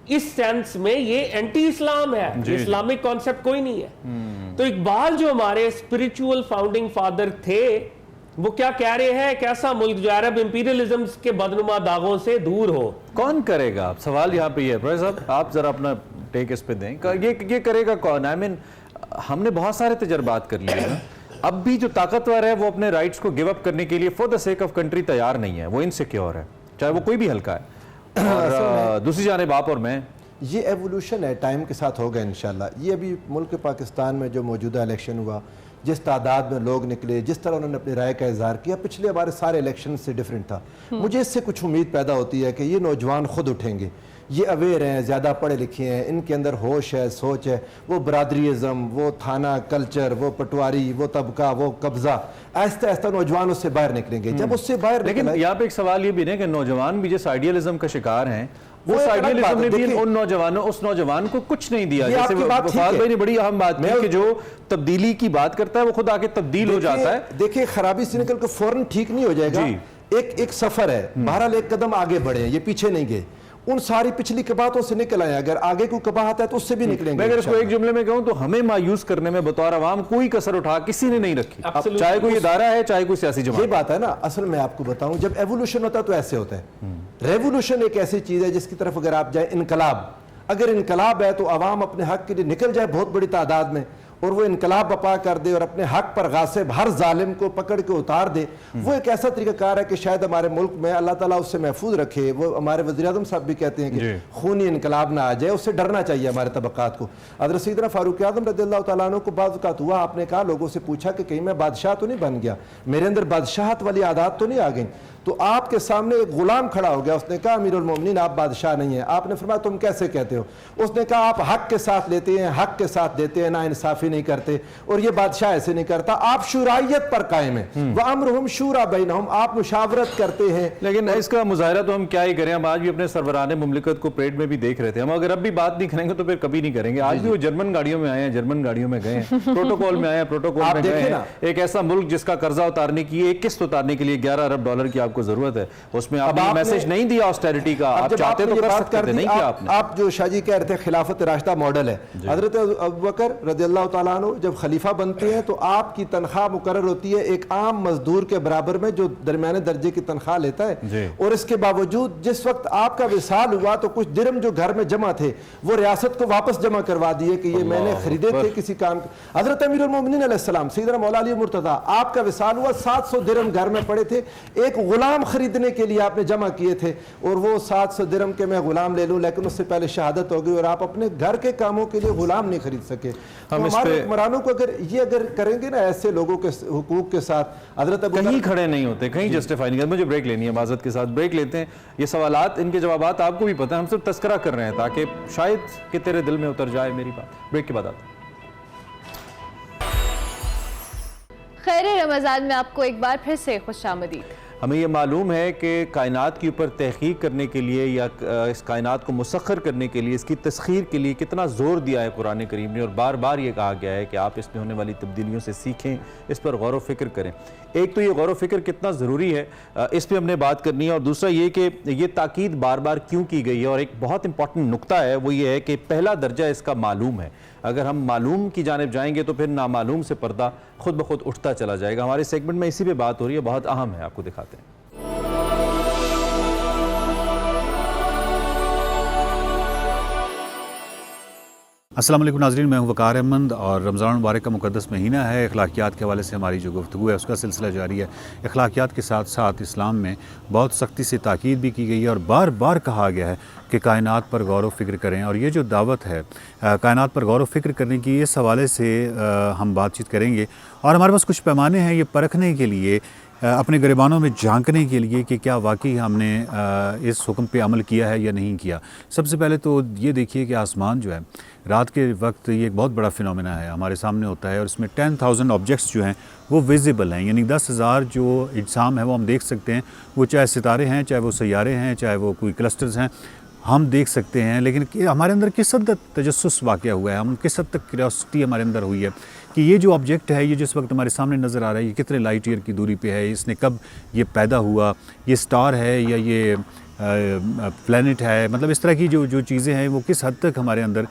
इस सेंस में ये एंटी इस्लाम है, इस्लामिक कॉन्सेप्ट कोई नहीं है। तो इकबाल जो हमारे स्पिरिचुअल फाउंडिंग फादर थे, वो क्या कह रहे हैं, एक ऐसा मुल्क जो अरब इंपीरियलिज्म के बदनुमा दागों से दूर हो। कौन करेगा? अब सवाल यहाँ पे है प्रोफेसर साहब, आप जरा अपना टेक इस पे दें। ये करेगा कौन? आई मीन हमने बहुत सारे तजर्बात कर लिए ना, अब भी जो ताकतवर है वो अपने राइट्स को गिव अप करने के लिए for the sake of country तैयार नहीं है, वो इनसिक्योर है, चाहे वो कोई भी हल्का है। और दूसरी जानिब आप और मैं, ये एवोल्यूशन है, टाइम के साथ होगा इंशाल्लाह। ये अभी मुल्क पाकिस्तान में जो मौजूदा इलेक्शन हुआ, जिस तादाद में लोग निकले, जिस तरह उन्होंने अपनी राय का इजहार किया, पिछले हमारे सारे इलेक्शन से डिफरेंट था। मुझे इससे कुछ उम्मीद पैदा होती है कि ये नौजवान खुद उठेंगे, ये अवेयर हैं, ज़्यादा पढ़े लिखे हैं, इनके अंदर होश है, सोच है। वो बरादरीज़म, वो थाना कल्चर, वो पटवारी, वो तबका, वो कब्ज़ा, आहिस्ता आहिस्ता नौजवान उससे बाहर निकलेंगे। जब उससे बाहर लेकिन यहाँ पे एक सवाल ये भी है कि नौजवान भी जिस आइडियलिज्म का शिकार हैं, वो आइडियलिज्म ने भी उन नौजवानों, उस नौजवान को कुछ नहीं दिया। जैसे वफाद भाई ने बड़ी अहम बात की कि जो तब्दीली की बात करता है वो खुद आके तब्दील हो जाता है। देखिए खराबी से निकल कर फौरन ठीक नहीं हो जाएगा, एक सफर है, बहरहाल एक कदम आगे बढ़े, ये पीछे नहीं गए, उन सारी पिछली कबातों से निकल आए। अगर आगे को कबाहत है तो उससे भी निकलेंगे। मैं अगर इसको एक जुमले में कहूं तो हमें मायूस करने में बतौर अवाम कोई कसर उठा किसी ने नहीं रखी, चाहे कोई इदारा है चाहे कोई सियासी जमात। ये बात है ना, असल में आपको बताऊं, जब एवोल्यूशन होता है तो ऐसे होता है। रेवोल्यूशन एक ऐसी चीज है जिसकी तरफ अगर आप जाए, इनकलाब, अगर इनकलाब है तो अवाम अपने हक के लिए निकल जाए बहुत बड़ी तादाद में, और वो इनकलाब बपा कर दे और अपने हक पर गासिब हर जालिम को पकड़ के उतार दे। वो एक ऐसा तरीकाकार है कि शायद हमारे मुल्क में अल्लाह ताला उससे महफूज रखे। वो हमारे वज़ीर आज़म साहब भी कहते हैं कि खूनी इनकलाब ना आ जाए, उससे डरना चाहिए हमारे तबक़ात को। हज़रत सैयदना फारूक आज़म रज़ियल्लाहु तआला अन्हु को बाज़ औक़ात हुआ, आपने कहा, लोगों से पूछा कि कहीं मैं बादशाह तो नहीं बन गया, मेरे अंदर बादशाहत वाली आदत तो नहीं आ गई। तो आपके सामने एक गुलाम खड़ा हो गया, उसने कहा अमीरुल मोमिनीन आप बादशाह नहीं है। आपने फरमाया तुम कैसे कहते हो? उसने कहा आप हक के साथ लेते हैं, हक के साथ देते हैं, ना इंसाफी नहीं करते, और ये बादशाह ऐसे नहीं करता। आप शुराइयत पर कायम है, व अम्रुहुम शूरा बैनहुम, आप मुशावरत करते हैं। लेकिन इसका मुजाहरा तो हम क्या ही करें, हम आज भी अपने सरवरान मुमलिकत को परेड में भी देख रहे थे। हम अगर अब भी बात नहीं करेंगे तो फिर कभी नहीं करेंगे। आज भी वो जर्मन गाड़ियों में आए हैं, जर्मन गाड़ियों में गए हैं, प्रोटोकॉल में आए हैं, प्रोटोकॉल में गए हैं। एक ऐसा मुल्क जिसका कर्जा उतारने की, एक किस्त उतारने के लिए 11 अरब डॉलर की आपको जरूरत है, उसमें आपने मैसेज नहीं दिया ऑस्टेरिटी का। आप चाहते तो कर सकते थे, नहीं किया आपने। आप जो शाहजी कह रहे थे खिलाफत राशिदा मॉडल है, हजरत अबू बकर रज़ियल्लाहु ताला अन्हु जब खलीफा बनते हैं तो आपकी तनख्वाह मुकर्रर होती है एक आम मजदूर के बराबर में जो दरमियाने दर्जे की तनख्वाह लेता है, और इसके बावजूद जिस वक्त आपका विसाल हुआ तो कुछ दिरहम जो घर में जमा थे वो रियासत को वापस जमा करवा दिए कि ये मैंने खरीदे थे किसी काम के। हजरत अमीरुल मोमिनीन अलैहिस्सलाम सैयदना मौला अली मुर्तज़ा, आपका विसाल हुआ, 700 दिरहम घर में पड़े थे, एक गुलाम खरीदने के लिए आपने जमा किए थे, और वो 700 दिरहम के मैं गुलाम ले लूं, लेकिन उससे पहले शहादत हो गई और आप अपने घर के कामों के लिए गुलाम नहीं खरीद सके। तो हमारे हुक्मरानों को अगर करेंगे ना ऐसे लोगों के हुकूक के साथ, हजरत कहीं खड़े नहीं होते, कहीं जस्टिफाई नहीं करते। मुझे ब्रेक लेनी है, माजरत के साथ ब्रेक लेते हैं। ये सवालात, इनके जवाबात आपको भी पता है, हम सिर्फ तस्करा कर रहे हैं ताकि शायद कि तेरे दिल में उतर जाए मेरी बात। ब्रेक के बाद आते हैं। खैर रमज़ान में आपको एक बार फिर से खुशामदीद। हमें ये मालूम है कि कायनात के ऊपर तहकीक करने के लिए या इस कायनात को मुसख्खर करने के लिए, इसकी तस्खीर के लिए कितना ज़ोर दिया है कुरान करीम ने, और बार बार ये कहा गया है कि आप इसमें होने वाली तब्दीलियों से सीखें, इस पर गौर व फिक्र करें। एक तो ये गौर व फिक्र कितना ज़रूरी है, इस पर हमने बात करनी है, और दूसरा ये कि ये ताकीद बार बार क्यों की गई है। और एक बहुत इंपॉर्टेंट नुक्ता है, वो ये है कि पहला दर्जा इसका मालूम है। अगर हम मालूम की जानिब जाएंगे तो फिर नामालूम से पर्दा खुद ब खुद उठता चला जाएगा। हमारे सेगमेंट में इसी पे बात हो रही है, बहुत अहम है, आपको दिखाते हैं। अस्सलाम वालेकुम नाज़रीन, मैं हूं वकार अहमद और रमज़ान मुबारक का मुक़द्दस महीना है। अखलाकियात के हवाले से हमारी जो गुफ्तगू है उसका सिलसिला जारी है। अखलाकियात के साथ साथ इस्लाम में बहुत सख्ती से ताकीद भी की गई है और बार बार कहा गया है कि कायनात पर गौर व फिक्र करें। और ये जो दावत है कायनात पर गौर व फिक्र करने की, इस हवाले से हम बातचीत करेंगे। और हमारे पास कुछ पैमाने हैं ये परखने के लिए, अपने गिरबानों में झांकने के लिए कि क्या वाकई हमने इस हुक्म पे अमल किया है या नहीं किया। सबसे पहले तो ये देखिए कि आसमान जो है रात के वक्त ये एक बहुत बड़ा फिनोमेना है, हमारे सामने होता है, और इसमें 10,000 ऑब्जेक्ट्स जो हैं वो विजिबल हैं, यानी 10,000 जो इज्साम है वो हम देख सकते हैं। वो चाहे सितारे हैं, चाहे वो सैयारे हैं, चाहे वो कोई क्लस्टर्स हैं, हम देख सकते हैं। लेकिन हमारे अंदर किस हद तक तजस्सुस वाक़या हुआ है, हम किस हद तक क्यूरियोसिटी हमारे अंदर हुई है कि ये जो ऑब्जेक्ट है, ये जिस वक्त हमारे सामने नज़र आ रहा है, ये कितने लाइट ईयर की दूरी पे है, इसने कब ये पैदा हुआ, ये स्टार है या ये प्लैनेट है, मतलब इस तरह की जो चीज़ें हैं वो किस हद तक हमारे अंदर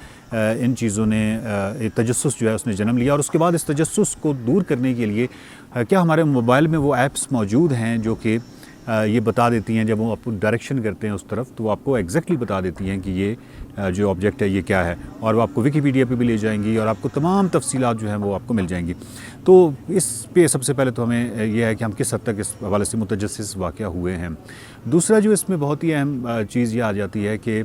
इन चीज़ों ने तजस्सुस जो है उसने जन्म लिया, और उसके बाद इस तजस्सुस को दूर करने के लिए क्या हमारे मोबाइल में वो ऐप्स मौजूद हैं जो कि ये बता देती हैं, जब वो आपको डायरेक्शन करते हैं उस तरफ तो वो आपको एग्जैक्टली बता देती हैं कि ये जो ऑब्जेक्ट है ये क्या है, और वो आपको विकीपीडिया पे भी ले जाएंगी और आपको तमाम तफसीलात जो हैं वो आपको मिल जाएंगी। तो इस पे सबसे पहले तो हमें यह है कि हम किस हद तक इस हवाले से मुतजस्सिस वाक़या हुए हैं। दूसरा जो इसमें बहुत ही अहम चीज़ ये आ जाती है कि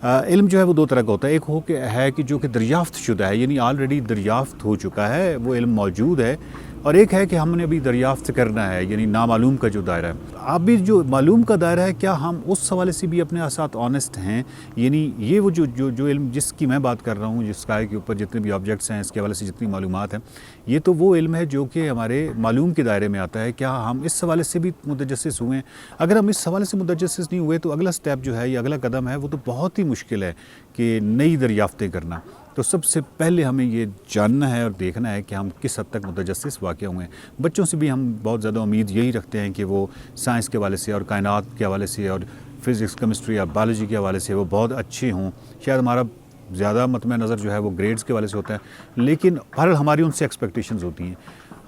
इल्म जो है वो दो तरह का होता है। एक है कि जो कि दरियाफ़्त शुदा है, यानी ऑलरेडी दरियाफ़्त हो चुका है, वो इल्म मौजूद है, और एक है कि हमने अभी दरियाफ़्त करना है, यानी नामालूम का जो दायरा है। अभी जो मालूम का दायरा है, क्या हम उस हवाले से भी अपने साथ ऑनेस्ट हैं, यानी ये वो जो इल्म जिसकी मैं बात कर रहा हूँ, जिस स्काई के ऊपर जितने भी ऑब्जेक्ट्स हैं, इसके हवाले से जितनी मालूमात हैं, ये तो वो इल्म है जो कि हमारे मालूम के दायरे में आता है। क्या हम इस हवाले से भी मुतजस्सिस हुए हैं? अगर हम इस हवाले से मुतजस्सिस नहीं हुए तो अगला स्टेप जो है, ये अगला कदम है, वो तो बहुत ही मुश्किल है कि नई दरियाफ़तें करना। तो सबसे पहले हमें ये जानना है और देखना है कि हम किस हद तक मुतजस्सिस वाक़या हुए हैं। बच्चों से भी हम बहुत ज़्यादा उम्मीद यही रखते हैं कि वो साइंस के हवाले से और कायनात के हवाले से और फिज़िक्स, केमिस्ट्री या बायोलॉजी के हवाले से वो बहुत अच्छे हों। शायद हमारा ज़्यादा मतम नज़र जो है वो ग्रेड्स के हवाले से होता है, लेकिन हर हमारी उनसे एक्सपेक्टेशंस होती हैं,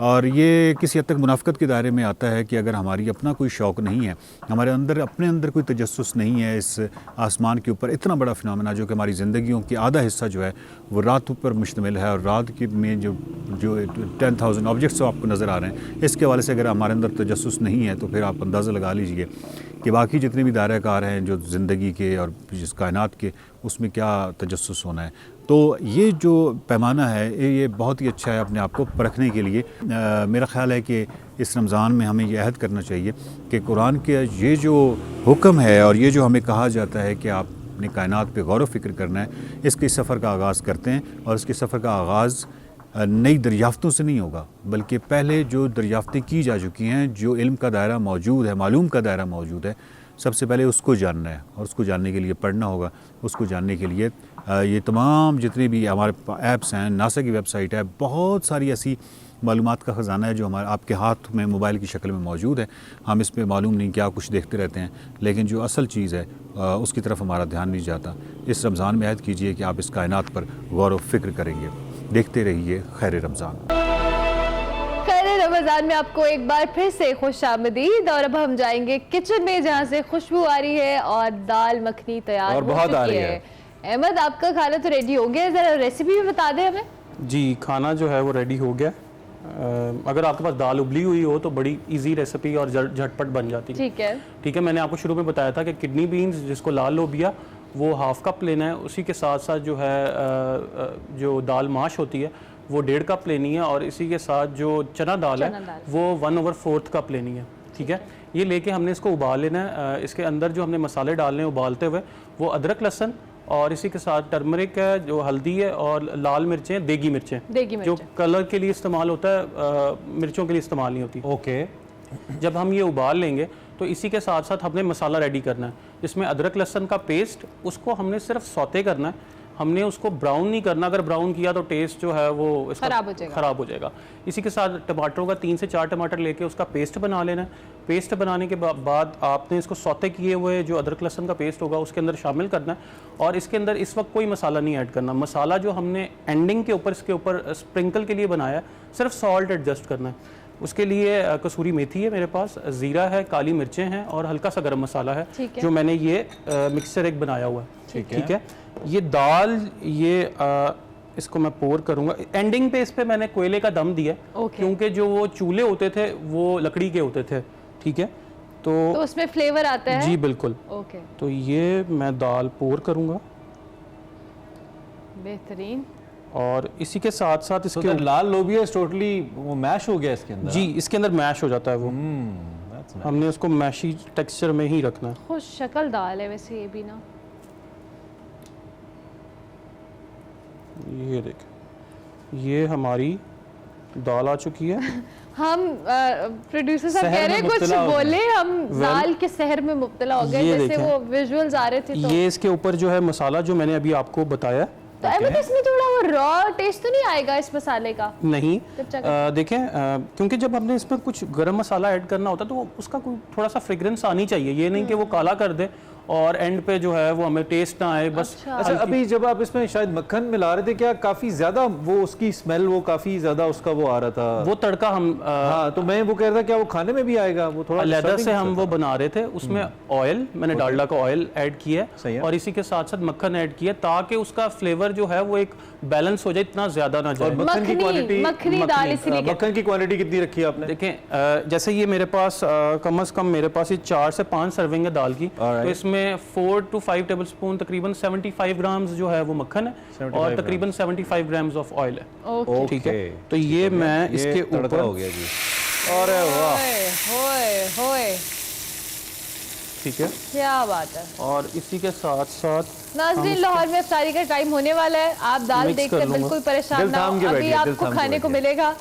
और ये किसी हद तक मुनाफ़क़त के दायरे में आता है कि अगर हमारी अपना कोई शौक़ नहीं है, हमारे अपने अंदर कोई तजस्सुस नहीं है इस आसमान के ऊपर, इतना बड़ा फिनोमेना जो कि हमारी ज़िंदगियों की आधा हिस्सा जो है वो रात पर मुश्तमिल है, और रात की में जो 10,000 ऑब्जेक्ट्स आपको नज़र आ रहे हैं, इसके हवाले से अगर हमारे अंदर तजस्सुस नहीं है तो फिर आप अंदाज़ा लगा लीजिए कि बाकी जितने भी दायरा कार हैं जो ज़िंदगी के और जिस कायनात के, उसमें क्या तजस्सुस होना है। तो ये जो पैमाना है ये बहुत ही अच्छा है अपने आप को परखने के लिए। मेरा ख़्याल है कि इस रमज़ान में हमें ये अहद करना चाहिए कि कुरान के ये जो हुक्म है और ये जो हमें कहा जाता है कि आप अपनी कायनात पे गौर व फिक्र करना है, इसके सफ़र का आगाज़ करते हैं, और इसके सफ़र का आगाज़ नई दरियाफ़तों से नहीं होगा, बल्कि पहले जो दरियाफ़तें की जा चुकी हैं, जो इल्म का दायरा मौजूद है, मालूम का दायरा मौजूद है, सबसे पहले उसको जानना है, और उसको जानने के लिए पढ़ना होगा। उसको जानने के लिए ये तमाम जितने भी हमारे ऐप्स हैं, नासा की वेबसाइट है, बहुत सारी ऐसी मालूमात का ख़जाना है जो हमारे आपके हाथ में मोबाइल की शक्ल में मौजूद है। हम इस पे मालूम नहीं क्या कुछ देखते रहते हैं, लेकिन जो असल चीज़ है उसकी तरफ हमारा ध्यान नहीं जाता। इस रमज़ान में अहद कीजिए कि आप इस कायनात पर गौर व फिक्र करेंगे। देखते रहिए खैर रमज़ान। रमज़ान में आपको एक बार फिर से खुशामदीद, और अब हम जाएंगे किचन में जहाँ से खुशबू आ रही है और दाल मखनी तैयार और हो बहुत आ चुकी रही है। अहमद, आपका खाना तो रेडी हो गया है, ज़रा रेसिपी भी बता दें हमें। जी, खाना जो है वो रेडी हो गया। अगर आपके पास दाल उबली हुई हो तो बड़ी इजी रेसिपी और झटपट बन जाती है। ठीक है, मैंने आपको शुरू में बताया था कि किडनी बीन्स, जिसको लाल लोबिया, वो हाफ़ कप लेना है। उसी के साथ साथ जो है जो दाल माश होती है वो 1.5 कप लेनी है, और इसी के साथ जो चना दाल है वो 1/4 कप लेनी है। ठीक है, ये लेके हमने इसको उबाल लेना है। इसके अंदर जो हमने मसाले डालने हैं उबालते हुए, वो अदरक, लहसुन, और इसी के साथ टर्मरिक है, जो हल्दी है, और लाल मिर्चें, देगी मिर्चें जो कलर के लिए इस्तेमाल होता है, मिर्चों के लिए इस्तेमाल नहीं होती। ओके, जब हम ये उबाल लेंगे तो इसी के साथ साथ हमने मसाला रेडी करना है, जिसमें अदरक लहसुन का पेस्ट, उसको हमने सिर्फ सौते करना है, हमने उसको ब्राउन नहीं करना। अगर ब्राउन किया तो टेस्ट जो है वो इसका ख़राब हो जाएगा। इसी के साथ टमाटरों का 3 से 4 टमाटर लेके उसका पेस्ट बना लेना है। पेस्ट बनाने के बाद आपने इसको सौते किए हुए जो अदरक लहसुन का पेस्ट होगा उसके अंदर शामिल करना है, और इसके अंदर इस वक्त कोई मसाला नहीं ऐड करना। मसाला जो हमने एंडिंग के ऊपर इसके ऊपर स्प्रिंकल के लिए बनाया है, सिर्फ सॉल्ट एडजस्ट करना है। उसके लिए कसूरी मेथी है मेरे पास, ज़ीरा है, काली मिर्चें हैं, और हल्का सा गरम मसाला है जो मैंने ये मिक्सचर एक बनाया हुआ है। ठीक है, ये दाल, ये इसको मैं पोर करूंगा। एंडिंग पे इस पे मैंने कोयले का दम दिया, क्योंकि जो वो चूल्हे होते थे वो लकड़ी के होते थे। ठीक है, तो उसमें फ्लेवर आता है। जी बिल्कुल। ओके, तो ये मैं दाल पोर करूंगा, बेहतरीन। और इसी के साथ साथ इसके लाल लोबिया टोटली वो मैश हो गया इसके अंदर। जी, इसके अंदर मैश हो जाता है वो। हमने उसको मैशी टेक्सचर में ही रखना है। खुश शक्ल दाल है वैसे ये भी ना। ये देख, ये हमारी दाल आ चुकी है। हम प्रोड्यूसर साहब कह रहे हैं कुछ बोले, हम दाल के सहर में मुब्तला हो गए, जैसे वो विजुअल्स आ रहे थे। तो ये इसके ऊपर जो है मसाला जो मैंने अभी आपको बताया तो अहमद इसमें थोड़ा वो रॉ टेस्ट तो नहीं आएगा इस मसाले का? नहीं, कच्चा देखें, क्योंकि जब हमने इसमें कुछ गरम मसाला ऐड करना होता है तो उसका कोई थोड़ा सा फ्रेग्रेंस आनी चाहिए, ये नहीं कि वो काला कर दे और एंड पे जो है वो हमें टेस्ट ना आए बस। अच्छा, अभी जब आप इसमें शायद मक्खन मिला रहे थे, क्या काफी ज्यादा वो उसकी स्मेल, वो काफी ज्यादा उसका वो आ रहा था? वो तड़का हम हाँ, तो मैं वो कह रहा था क्या वो खाने में भी आएगा? वो थोड़ा अलहदा से हम वो बना रहे थे, उसमें ऑयल, मैंने डालडा का ऑयल ऐड किया सही है। और इसी के साथ साथ मक्खन ऐड किया ताकि उसका फ्लेवर जो है वो एक बैलेंस हो जाए, इतना ज्यादा ना जाए। मक्खन की क्वांटिटी, मखनी दाल इसीलिए मक्खन की क्वांटिटी कितनी रखी है आपने? देखें, जैसे ये मेरे पास कम से कम मेरे पास ये 4 से 5 सर्विंग है दाल की, तो इसमें 4 to 5 टेबल स्पून तकरीबन 75 ग्राम्स जो है वो मक्खन है और तकरीबन 75 ग्राम्स ऑफ ऑयल है। ठीक है, तो ये मैं इसके ऊपर हो गया जी। अरे वाह, होए होए, ठीक है, क्या बात है। और इसी के साथ साथ नाज़रीन, लाहौर में इफ्तारी का टाइम होने वाला है, आप दाल मिक्स देखकर कर लूंगा। बिल्कुल परेशान दिल ना थाम हो, के अभी बैठिए, दिल आपको थाम के खाने को बैठिए। मिलेगा,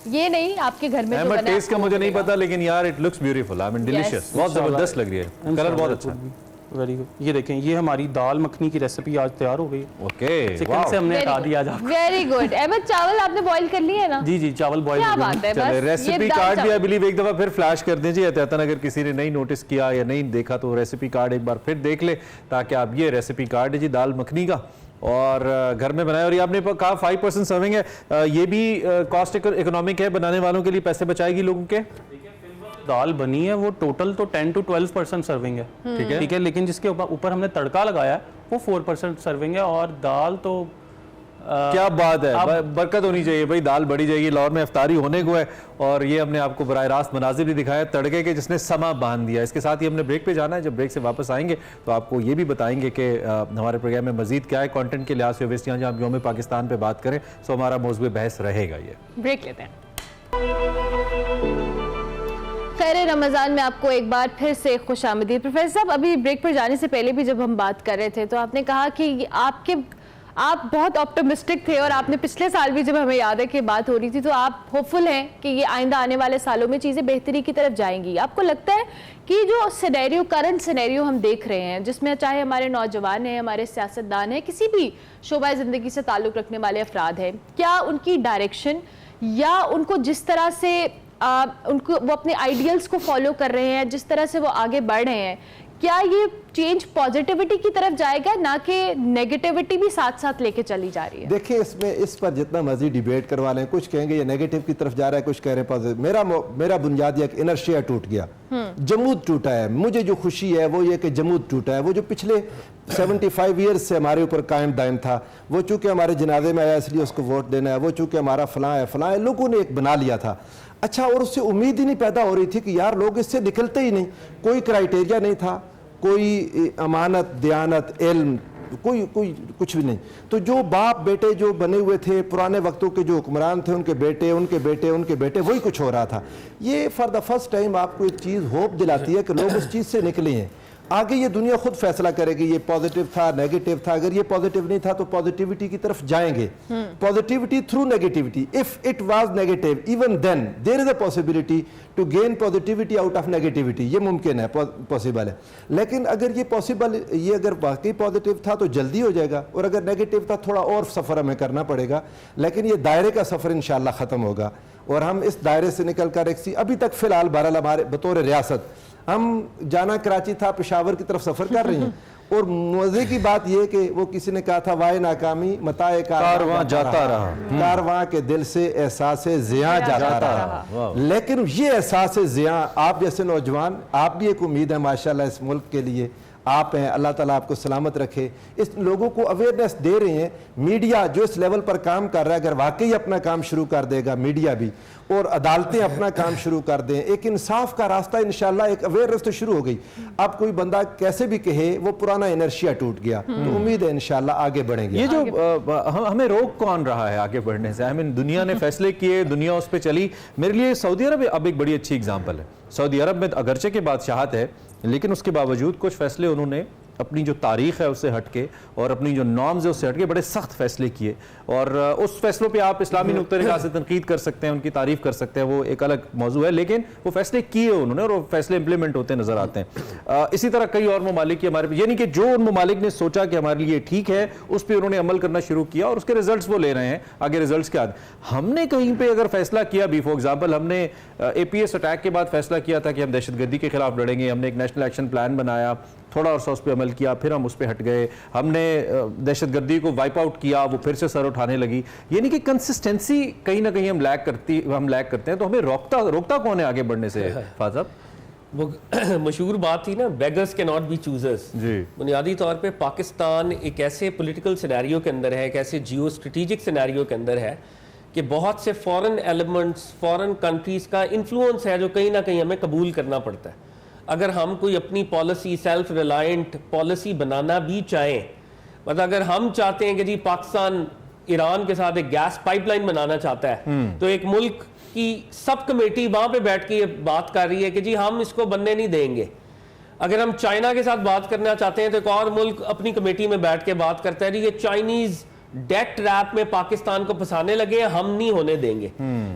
ये नहीं आपके घर में जो अहमद बना है टेस्ट का आपको मुझे नहीं मिलेगा। पता, लेकिन यार it looks beautiful, I mean delicious, बहुत जबरदस्त लग रही है, कलर बहुत अच्छा है। Very good. ये देखें, ये हमारी दाल मखनी की रेसिपी आज तैयार हो गई है। ओके, चिकन से हमने हटा दिया आज आपको। Very good. अहमद, चावल आपने बॉईल कर लिए है ना? जी जी, चावल बॉईल क्या हो गए। बात है, चले, बस रेसिपी ये दाल कार्ड भी आई चावल। बिलीव एक दफा फिर फ्लैश कर दीजिए एहतियातन, अगर किसी ने नहीं नोटिस किया या नहीं देखा तो रेसिपी कार्ड एक बार फिर देख ले, ताकि आप ये रेसिपी कार्ड है जी दाल मखनी का और घर में बनाए। और ये आपने कहा 5% सर्विंग है, ये भी कॉस्ट इकोनॉमिक है, बनाने वालों के लिए पैसे बचाएगी लोगों के। दाल बनी है वो टोटल तो 10 to 12% सर्विंग है, ठीक है, लेकिन जिसके ऊपर हमने तड़का लगाया है वो 4% सर्विंग है और दाल तो क्या बात है, बरकत होनी चाहिए भाई, दाल बढ़ी जाएगी। लाहौर में इफ्तारी होने को है और ये हमने आपको बराह रास्त मनाजिर भी दिखाया तड़के के जिसने समा बांध दिया। इसके साथ ही हमने ब्रेक पे जाना है, जब ब्रेक से वापस आएंगे तो आपको ये भी बताएंगे कि हमारे प्रोग्राम में मजीद क्या है कंटेंट के लिहाज से। ओवैसी जहाँ हम यौम पाकिस्तान पे बात करें तो हमारा मौजूद बहस रहेगा। ये ब्रेक लेते हैं। खैर रमज़ान में आपको एक बार फिर से खुश आमदीद। प्रोफेसर साहब, अभी ब्रेक पर जाने से पहले भी जब हम बात कर रहे थे तो आपने कहा कि आप बहुत ऑप्टिमिस्टिक थे और आपने पिछले साल भी जब हमें याद है कि बात हो रही थी तो आप होपफुल हैं कि ये आइंदा आने वाले सालों में चीज़ें बेहतरी की तरफ जाएंगी। आपको लगता है कि जो सिनेरियो, करंट सिनेरियो हम देख रहे हैं, जिसमें चाहे हमारे नौजवान हैं, हमारे सियासतदान हैं, किसी भी शोबा ज़िंदगी से ताल्लुक़ रखने वाले अफराद हैं, क्या उनकी डायरेक्शन या उनको जिस तरह से उनको वो अपने आइडियल्स को फॉलो कर रहे हैं, जिस तरह से वो आगे बढ़ रहे हैं, क्या ये चेंज पॉजिटिविटी की तरफ जाएगा, ना कि नेगेटिविटी भी साथ साथ लेके चली जा रही है? देखिए, इसमें इस पर जितना मर्जी डिबेट करवा लें, कुछ कहेंगे ये नेगेटिव की तरफ जा रहा है, कुछ कह रहे हैं पॉजिटिव। मेरा बुनियादी एक इनर्शिया टूट गया, जमूद टूटा है। मुझे जो खुशी है वो ये कि जमूद टूटा है। वो जो पिछले 75 ईयर्स से हमारे ऊपर कायम दायम था, वो चूंकि हमारे जनाजे में आया इसलिए उसको वोट देना है, वो चूंकि हमारा फलां है, लोगों ने एक बना लिया था। अच्छा, और उससे उम्मीद ही नहीं पैदा हो रही थी कि यार लोग इससे निकलते ही नहीं, कोई क्राइटेरिया नहीं था, कोई अमानत, दयानत, इल्म, कोई कुछ भी नहीं। तो जो बाप बेटे जो बने हुए थे, पुराने वक्तों के जो हुक्मरान थे, उनके बेटे उनके बेटे उनके बेटे, वही कुछ हो रहा था। ये फॉर द फर्स्ट टाइम आपको एक चीज़ होप दिलाती है कि लोग उस चीज़ से निकले हैं। आगे ये दुनिया खुद फैसला करेगी ये पॉजिटिव था, नेगेटिव था। अगर ये पॉजिटिव नहीं था तो पॉजिटिविटी की तरफ जाएंगे, positivity through negativity. If it was negative, even then there is a possibility to gain positivity out of negativity. ये मुमकिन है, पॉसिबल है। लेकिन अगर ये पॉसिबल, ये अगर वाकई पॉजिटिव था तो जल्दी हो जाएगा, और अगर नेगेटिव था थोड़ा और सफ़र हमें करना पड़ेगा। लेकिन ये दायरे का सफ़र इंशाल्लाह ख़त्म होगा और हम इस दायरे से निकल कर अभी तक फ़िलहाल बहरहाल हमारे बतौर रियासत हम जाना कराची था, पेशावर की तरफ सफ़र कर रही हैं। और मज़े की बात यह कि वो किसी ने कहा था, वाए नाकामी मताए कारवां जाता रहा, कारवां के दिल से एहसास ज़िया जाता रहा। लेकिन ये एहसास ज़िया, आप जैसे नौजवान, आप भी एक उम्मीद है माशाल्लाह इस मुल्क के लिए, आप हैं, अल्लाह ताला आपको सलामत रखे। इस लोगों को अवेयरनेस दे रहे हैं। मीडिया जो इस लेवल पर काम कर रहा है, अगर वाकई अपना काम शुरू कर देगा, मीडिया भी, और अदालतें अपना काम शुरू कर दें, एक इंसाफ का रास्ता इंशाल्लाह, एक अवेयरनेस तो शुरू हो गई। अब कोई बंदा कैसे भी कहे वो पुराना इनर्शिया टूट गया, तो उम्मीद है इंशाल्लाह आगे बढ़ेंगे। ये जो हमें रोक कौन रहा है आगे बढ़ने से? आई मीन दुनिया ने फैसले किए, दुनिया उस पर चली। मेरे लिए सऊदी अरब अब एक बड़ी अच्छी एग्जाम्पल है। सऊदी अरब में अगरचे के बादशाहत है, लेकिन उसके बावजूद कुछ फैसले उन्होंने अपनी जो तारीख है उससे हटके और अपनी जो नॉर्म्स है उससे हटके बड़े सख्त फैसले किए, और उस फैसलों पे आप इस्लामी नुक्ते निगाह से तनकीद कर सकते हैं, उनकी तारीफ कर सकते हैं, वो एक अलग मौजू है, लेकिन वो फैसले किए उन्होंने और वो फैसले इंप्लीमेंट होते नजर आते हैं। इसी तरह कई और ममालिक की हमारे, यानी कि जो उन ममालिक ने सोचा कि हमारे लिए ठीक है उस पर उन्होंने अमल करना शुरू किया और उसके रिजल्ट्स वो ले रहे हैं। आगे रिजल्ट्स क्या, हमने कहीं पे अगर फैसला किया भी, फॉर एग्जांपल हमने APS अटैक के बाद फैसला किया था कि हम दहशतगर्दी के खिलाफ लड़ेंगे, हमने एक नेशनल एक्शन प्लान बनाया, थोड़ा अर्सा उस पर अमल किया, फिर हम उस पर हट गए, हमने दहशतगर्दी को वाइप आउट किया, वो फिर से सर उठाने लगी, यानी कि कंसिस्टेंसी कहीं ना कहीं हम लैक करते हैं। तो हमें रोकता कौन है आगे बढ़ने से? फाज़ साहब, वो मशहूर बात थी ना, beggars can not be choosers. जी, बुनियादी तौर पे पाकिस्तान एक ऐसे पॉलिटिकल सिनेरियो के अंदर है, एक ऐसे जियो स्ट्रेटेजिक सिनेरियो के अंदर है कि बहुत से फॉरेन एलिमेंट्स, फॉरेन कंट्रीज़ का इन्फ्लुएंस है जो कहीं ना कहीं हमें कबूल करना पड़ता है। अगर हम कोई अपनी पॉलिसी, सेल्फ रिलायंट पॉलिसी बनाना भी चाहें, मतलब अगर हम चाहते हैं कि जी पाकिस्तान ईरान के साथ एक गैस पाइपलाइन बनाना चाहता है, तो एक मुल्क की सब कमेटी वहां पे बैठ के ये बात कर रही है कि जी हम इसको बनने नहीं देंगे। अगर हम चाइना के साथ बात करना चाहते हैं तो एक और मुल्क अपनी कमेटी में बैठ के बात करता है जी ये चाइनीज डेट ट्रैप में पाकिस्तान को फंसाने लगे हैं, हम नहीं होने देंगे।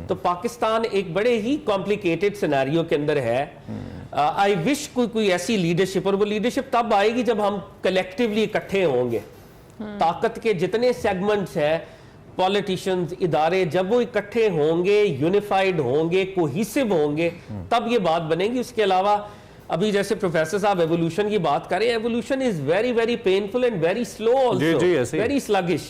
तो पाकिस्तान एक बड़े ही कॉम्प्लिकेटेड सिनेरियो के अंदर है। आई विश कोई ऐसी लीडरशिप, और वो लीडरशिप तब आएगी जब हम कलेक्टिवली इकट्ठे होंगे। ताकत के जितने सेगमेंट्स हैं, पॉलिटिशियंस, इदारे, जब वो इकट्ठे होंगे, यूनिफाइड होंगे, कोहिसिव होंगे, तब ये बात बनेगी। उसके अलावा अभी जैसे प्रोफेसर साहब एवोल्यूशन की बात करें, evolution is very very painful and very slow also, very sluggish.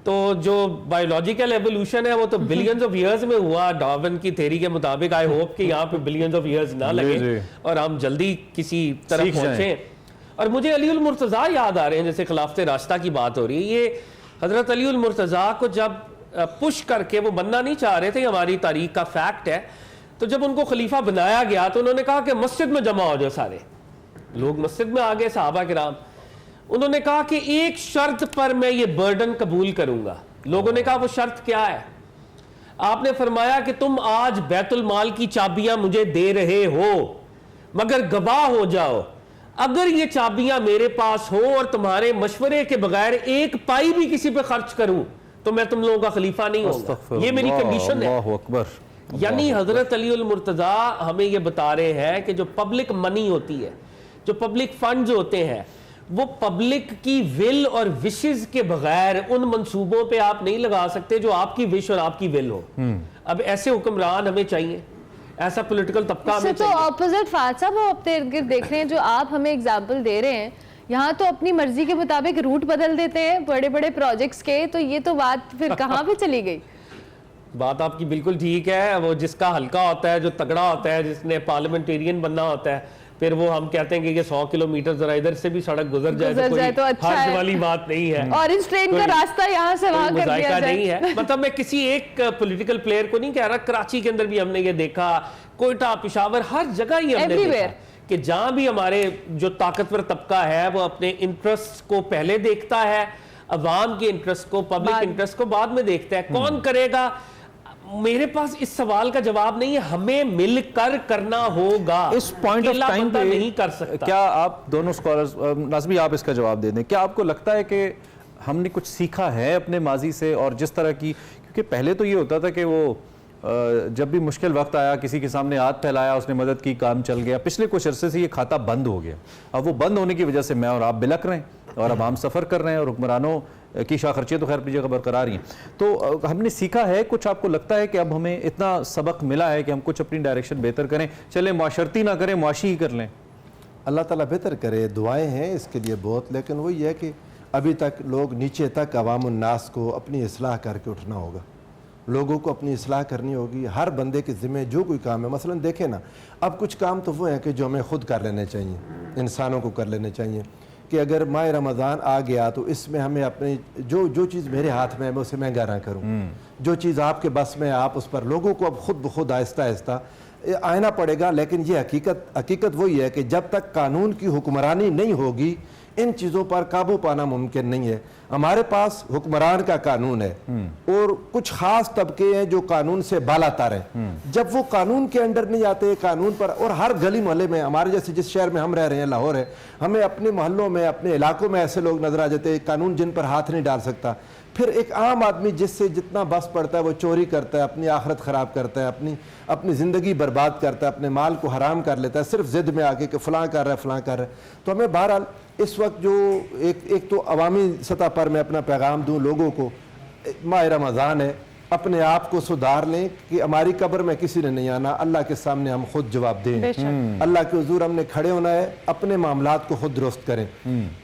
तो जो बायोलॉजिकल एवोल्यूशन है वो तो बिलियंस ऑफ इयर्स में हुआ डार्विन की थ्योरी के मुताबिक। आई होप कि यहाँ पे बिलियंस ऑफ इयर्स ना लगे और हम जल्दी किसी तरफ पहुंचे। और मुझे अली उल मुर्तज़ा याद आ रहे हैं, जैसे खिलाफत रास्ता की बात हो रही है, ये हजरत अली उल मुर्तज़ा को जब पुश करके वो बनना नहीं चाह रहे थे, हमारी तारीख का फैक्ट है, तो जब उनको खलीफा बनाया गया तो उन्होंने कहा कि मस्जिद में जमा हो जाओ सारे लोग। मस्जिद में आ गए सहाबा किराम। उन्होंने कहा कि एक शर्त पर मैं ये बर्डन कबूल करूंगा। लोगों ने कहा वो शर्त क्या है? आपने फरमाया कि तुम आज बैतुल माल की चाबियां मुझे दे रहे हो, मगर गवाह हो जाओ अगर ये चाबियां मेरे पास हो और तुम्हारे मशवरे के बगैर एक पाई भी किसी पे खर्च करूं तो मैं तुम लोगों का खलीफा नहीं होगा। ये मेरी कंडीशन है। अल्लाहु अकबर। यानी हजरत अली उल मुर्तज़ा हमें ये बता रहे हैं कि जो पब्लिक मनी होती है, जो पब्लिक फंड्स होते हैं, वो पब्लिक की विल और विशेस के बगैर उन मंसूबों पे आप नहीं लगा सकते जो आपकी विश और आपकी विल हो। अब ऐसे हुक्मरान हमें चाहिए, ऐसा पॉलिटिकल तबका हमें तो ऑपोजिट फात साहब वो अपने इर्द गिर्द देख रहे हैं, जो आप हमें एग्जाम्पल दे रहे हैं, यहाँ तो अपनी मर्जी के मुताबिक रूट बदल देते हैं बड़े बड़े प्रोजेक्ट्स के, तो ये तो बात फिर कहाँ पे चली गई? बात आपकी बिल्कुल ठीक है। वो जिसका हल्का होता है, जो तगड़ा होता है, जिसने पार्लियामेंटेरियन बनना होता है, फिर वो हम कहते हैं कि ये 100 किलोमीटर जरा इधर से भी सड़क गुजर जाए तो अच्छा हर्ज वाली बात नहीं है। ऑरेंज ट्रेन का रास्ता यहाँ से वहां कर दिया जाए नहीं है। मतलब मैं किसी एक पॉलिटिकल प्लेयर को नहीं कह रहा, कराची के अंदर भी हमने ये देखा, कोयटा, पेशावर, हर जगह ही हमने देखा कि जहां भी हमारे जो ताकतवर तबका है वो अपने इंटरेस्ट को पहले देखता है, अवाम के इंटरेस्ट को, पब्लिक इंटरेस्ट को बाद में देखता है। कौन करेगा? मेरे पास इस सवाल का जवाब नहीं है। हमें मिलकर करना होगा। इस पॉइंट ऑफ टाइम पे नहीं कर सकता। क्या आप दोनों स्कॉलर्स, नाज़मी आप इसका जवाब दे दें, क्या आपको लगता है कि हमने कुछ सीखा है अपने माजी से? और जिस तरह की, क्योंकि पहले तो ये होता था कि वो जब भी मुश्किल वक्त आया किसी के सामने हाथ फैलाया, उसने मदद की, काम चल गया। पिछले कुछ अरसे से ये खाता बंद हो गया। अब वो बंद होने की वजह से मैं और आप बिलक रहे हैं और अब हम सफ़र कर रहे हैं और हुक्मरानों की शाखर्चियाँ तो खैर अपनी जगह बरकरार ही हैं। तो हमने सीखा है कुछ? आपको लगता है कि अब हमें इतना सबक मिला है कि हम कुछ अपनी डायरेक्शन बेहतर करें, चले माशरती ना करें, मुआशी ही कर लें? अल्लाह ताला बेहतर करे, दुआएं हैं इसके लिए बहुत, लेकिन वही है कि अभी तक लोग नीचे तक अवामुन नास को अपनी इस्लाह करके उठना होगा। लोगों को अपनी इस्लाह करनी होगी। हर बंदे के ज़िम्मे जो कोई काम है, मसलन देखें ना, अब कुछ काम तो वो हैं कि जो हमें ख़ुद कर लेने चाहिए, इंसानों को कर लेने चाहिए। कि अगर माह रमज़ान आ गया तो इसमें हमें अपनी जो चीज़ मेरे हाथ में है मैं उसे महंगा ना करूँ, जो चीज़ आपके बस में है आप उस पर, लोगों को अब खुद ब खुद आहिस्ता आहिस्ता आना पड़ेगा। लेकिन ये हकीकत वही है कि जब तक कानून की हुक्मरानी नहीं होगी, इन चीज़ों पर काबू पाना मुमकिन नहीं है। हमारे पास हुक्मरान का कानून है और कुछ खास तबके हैं जो कानून से बालातर हैं। जब वो कानून के अंडर नहीं आते, कानून पर, और हर गली मोहल्ले में, हमारे जैसे जिस शहर में हम रह रहे हैं, लाहौर है, हमें अपने मोहल्लों में, अपने इलाकों में ऐसे लोग नजर आ जाते हैं कानून जिन पर हाथ नहीं डाल सकता। फिर एक आम आदमी जिससे जितना बस पड़ता है वो चोरी करता है, अपनी आखिरत ख़राब करता है, अपनी ज़िंदगी बर्बाद करता है, अपने माल को हराम कर लेता है सिर्फ ज़िद में आके कि फ़लाँ कर रहा है, फ़लाँ कर रहा है। तो हमें बहरहाल इस वक्त जो एक तो अवामी सतह पर मैं अपना पैगाम दूँ लोगों को, माह रमज़ान है, अपने आप को सुधार लें कि हमारी कब्र में किसी ने नहीं आना, अल्लाह के सामने हम खुद जवाब दें। अल्लाह के हुजूर हमने खड़े होना है, अपने मामलात को खुद दुरुस्त करें।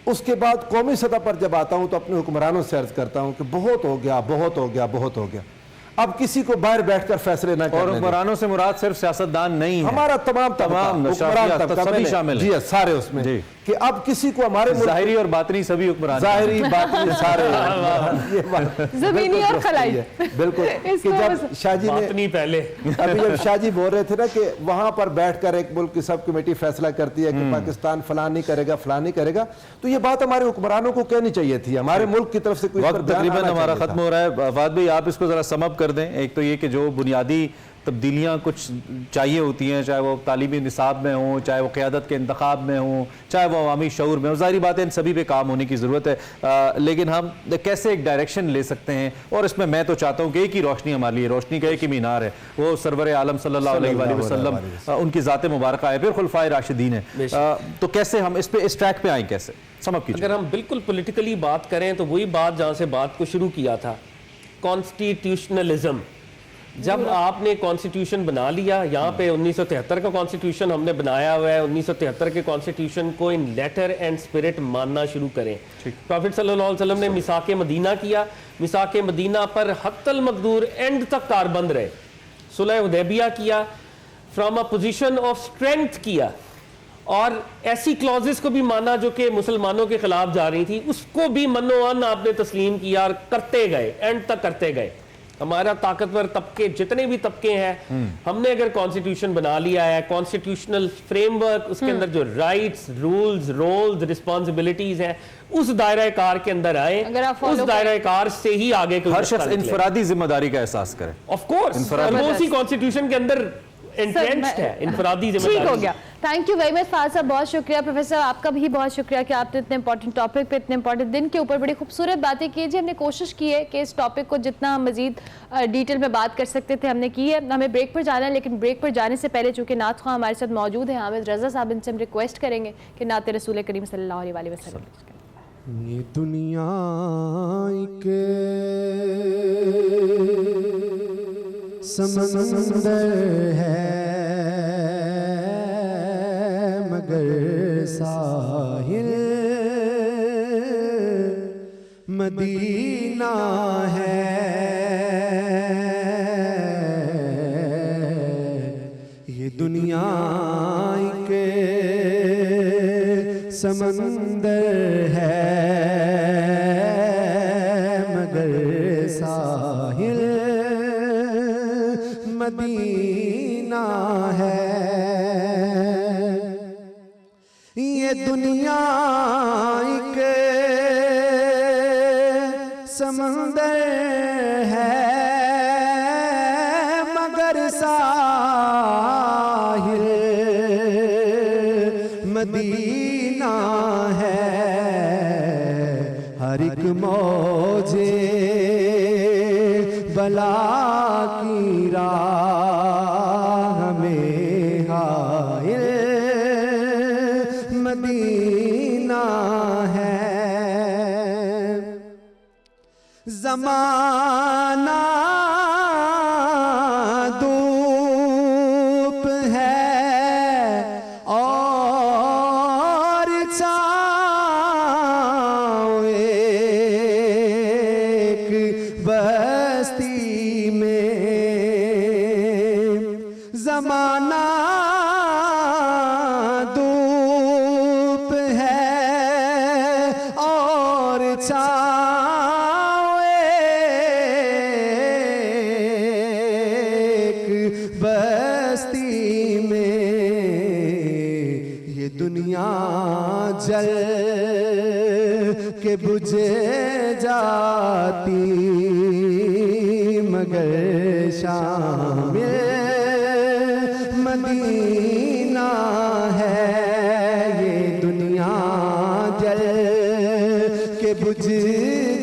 उसके बाद कौमी सतह पर जब आता हूँ तो अपने हुक्मरानों से अर्ज करता हूँ कि बहुत हो गया, बहुत हो गया, बहुत हो गया। अब किसी को बाहर बैठकर फैसले ना और हुक्मरानों से मुराद सिर्फ सियासतदान नहीं है, हमारा तमाम सभी शामिल जी सारे उसमें, कि अब किसी को हमारे ज़ाहिरी और बातनी सभी हुक्मरान, ज़ाहिरी बातनी सारे ये ज़मीनी और खलाई, बिल्कुल। कि जब शाहजी ने पहले अभी जब शाहजी बोल रहे थे ना कि वहां पर बैठकर एक मुल्क की सब कमेटी फैसला करती है कि पाकिस्तान फलां नहीं करेगा, फलां नहीं करेगा, तो ये बात हमारे हुक्मरानों को कहनी चाहिए थी, हमारे मुल्क की तरफ से कोई तकरीबन हमारा खत्म हो रहा है। फवाद भाई आप इसको जरा सम अप कर दें। एक तो ये कि जो बुनियादी तब्दीलियाँ कुछ चाहिए होती हैं, चाहे वो तालीमी निसाब में हो, चाहे वो क़यादत के इंतखाब में हो, चाहे वो अवामी शऊर में हो, ज़ाहिर बात है इन सभी पे काम होने की ज़रूरत है। लेकिन हम कैसे एक डायरेक्शन ले सकते हैं, और इसमें मैं तो चाहता हूँ कि एक ही रोशनी हमारे लिए, रोशनी का एक ही मीनार है, वो सरवर आलम सल्लल्लाहु अलैहि वसल्लम उनकी ज़ात मुबारका है, फिर खुलफाए राशिदीन है। तो कैसे हम इस ट्रैक पे आएँ, कैसे समझ कीजिए। अगर हम बिल्कुल पॉलिटिकली बात करें तो वही बात जहाँ से बात को शुरू किया था, कॉन्स्टिट्यूशनलिज्म। जब आपने कॉन्स्टिट्यूशन बना लिया, यहाँ पे 1973 का कॉन्स्टिट्यूशन हमने बनाया हुआ है, 1973 के कॉन्स्टिट्यूशन को इन लेटर एंड स्पिरिट मानना शुरू करें। प्रॉफिट सल्लल्लाहु अलैहि वसल्लम ने मिसाक मदीना किया, मिसाक मदीना पर हत्तल मकदूर एंड तक कारबंद रहे। सुलह हुदैबिया किया, from a position of strength किया, और ऐसी क्लॉजेस को भी माना जो कि मुसलमानों के खिलाफ जा रही थी, उसको भी मनोअन आपने तस्लीम किया और करते गए, एंड तक करते गए। हमारा ताकतवर तबके, जितने भी तबके हैं, हमने अगर कॉन्स्टिट्यूशन बना लिया है, कॉन्स्टिट्यूशनल फ्रेमवर्क, उसके अंदर जो राइट्स, रूल्स, रोल्स, रिस्पॉन्सिबिलिटीज हैं, उस दायरा कार के अंदर आए, उस दायरा कार से ही आगे हर शख्स इनफरादी जिम्मेदारी का एहसास करे। ऑफ कोर्स उसी कॉन्स्टिट्यूशन के अंदर entrenched है इनफरादी जिम्मेदारी। ठीक हो गया। Thank you very much Fawad साहब, बहुत शुक्रिया। प्रोफेसर आपका भी बहुत शुक्रिया कि आपने इतने इंपॉर्टेंट टॉपिक पे, इतने इंपॉर्टेंट दिन के ऊपर बड़ी खूबसूरत बातें की। जी हमने कोशिश की है कि इस टॉपिक को जितना हम मजीद डिटेल में बात कर सकते थे हमने की है। हमें ब्रेक पर जाना है, लेकिन ब्रेक पर जाने से पहले चूंकि नात ख़्वाह हमारे साथ मौजूद हैं हामिद रज़ा साहब, इनसे हम रिक्वेस्ट करेंगे कि नात रसूल करीम सल्लल्लाहु अलैहि वसल्लम। ये दुनिया के समंदर है मगर साहिल मदीना है। ये दुनिया के समंदर है मगर साहिल मदीना है। ये दुनिया के समंदर है मगर साहिल मदीना है। हर एक मौजे बला की राह में हाय मदीना है। ज़माना धूप है और छाँव एक बस्ती में। ज़माना धूप है और छाँव एक बस्ती में। ये दुनिया जल के बुझ जाती मगर शामिल मदीना है ये दुनिया जल के बुझ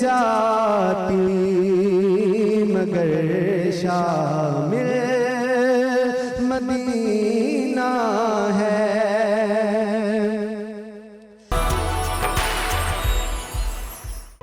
जाती मगर शामिल मदीना है।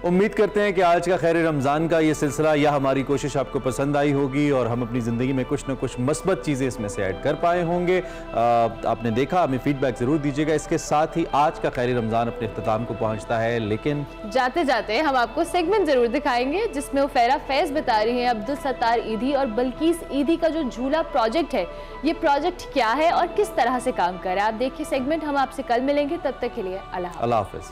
उम्मीद करते हैं कि आज का खैर रमज़ान का ये सिलसिला या हमारी कोशिश आपको पसंद आई होगी और हम अपनी ज़िंदगी में कुछ ना कुछ मस्बत चीज़ें इसमें से ऐड कर पाए होंगे। आपने देखा, हमें फीडबैक ज़रूर दीजिएगा। इसके साथ ही आज का खैर रमज़ान अपने इख्तिताम को पहुंचता है, लेकिन जाते जाते हम आपको सेगमेंट जरूर दिखाएंगे जिसमें उफैरा फैज बता रही हैं अब्दुल सत्तार ईदी और बल्कीस ईदी का जो झूला प्रोजेक्ट है, ये प्रोजेक्ट क्या है और किस तरह से काम कर रहा है। आप देखिए सेगमेंट, हम आपसे कल मिलेंगे, तब तक के लिए अल्लाह हाफ़िज़।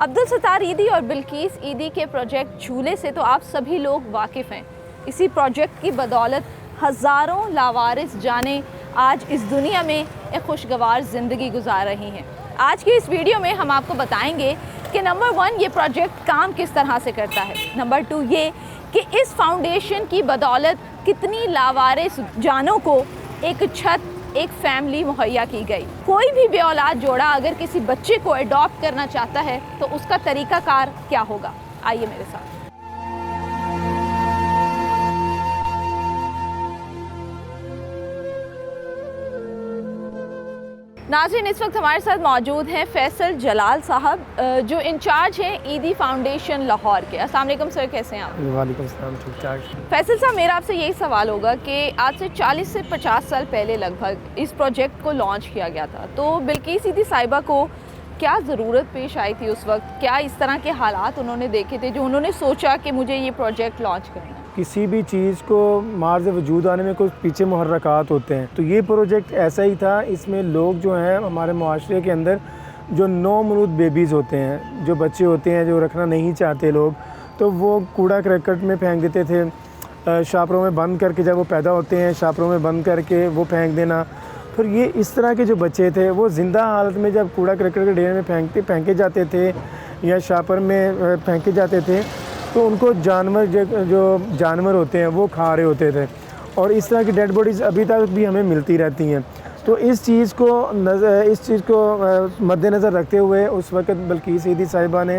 अब्दुल सत्तार ईदी और बिल्कीस ईदी के प्रोजेक्ट झूले से तो आप सभी लोग वाकिफ़ हैं। इसी प्रोजेक्ट की बदौलत हज़ारों लावारिस जानें आज इस दुनिया में एक खुशगवार ज़िंदगी गुजार रही हैं। आज की इस वीडियो में हम आपको बताएंगे कि नंबर 1 ये प्रोजेक्ट काम किस तरह से करता है, नंबर 2 ये कि इस फाउंडेशन की बदौलत कितनी लावारिस जानों को एक छत, एक फैमिली मुहैया की गई। कोई भी बेऔलाद जोड़ा अगर किसी बच्चे को अडॉप्ट करना चाहता है तो उसका तरीकाकार क्या होगा, आइए मेरे साथ। नाज़रीन, इस वक्त हमारे साथ मौजूद हैं फैसल जलाल साहब, जो इंचार्ज हैं ईदी फाउंडेशन लाहौर के। अस्सलाम वालेकुम सर, कैसे हैं आप? वालेकुम सलाम, ठीक ठाक। फैसल साहब, मेरा आपसे यही सवाल होगा कि आज से 40 से 50 साल पहले लगभग इस प्रोजेक्ट को लॉन्च किया गया था, तो बिल्कीस ईदी साहिबा को क्या ज़रूरत पेश आई थी उस वक्त? क्या इस तरह के हालात उन्होंने देखे थे जो उन्होंने सोचा कि मुझे ये प्रोजेक्ट लॉन्च करना है? किसी भी चीज़ को मार्ज़ वजूद आने में कुछ पीछे मुहर्रकात होते हैं, तो ये प्रोजेक्ट ऐसा ही था। इसमें लोग जो हैं हमारे माशरे के अंदर जो नौमौलूद बेबीज़ होते हैं, जो बच्चे होते हैं जो रखना नहीं चाहते लोग, तो वो कूड़ा करकट में फेंक देते थे, शापरों में बंद करके, जब वो पैदा होते हैं शापरों में बंद करके वो फेंक देना। फिर ये इस तरह के जो बच्चे थे वो ज़िंदा हालत में जब कूड़ा करकट के ढेर में फेंके जाते थे या शापर में फेंके जाते थे, तो उनको जानवर जो जानवर होते हैं वो खा रहे होते थे, और इस तरह की डेड बॉडीज़ अभी तक भी हमें मिलती रहती हैं। तो इस चीज़ को मद्देनज़र रखते हुए उस वक्त बिल्कीस ईदी साहिबा ने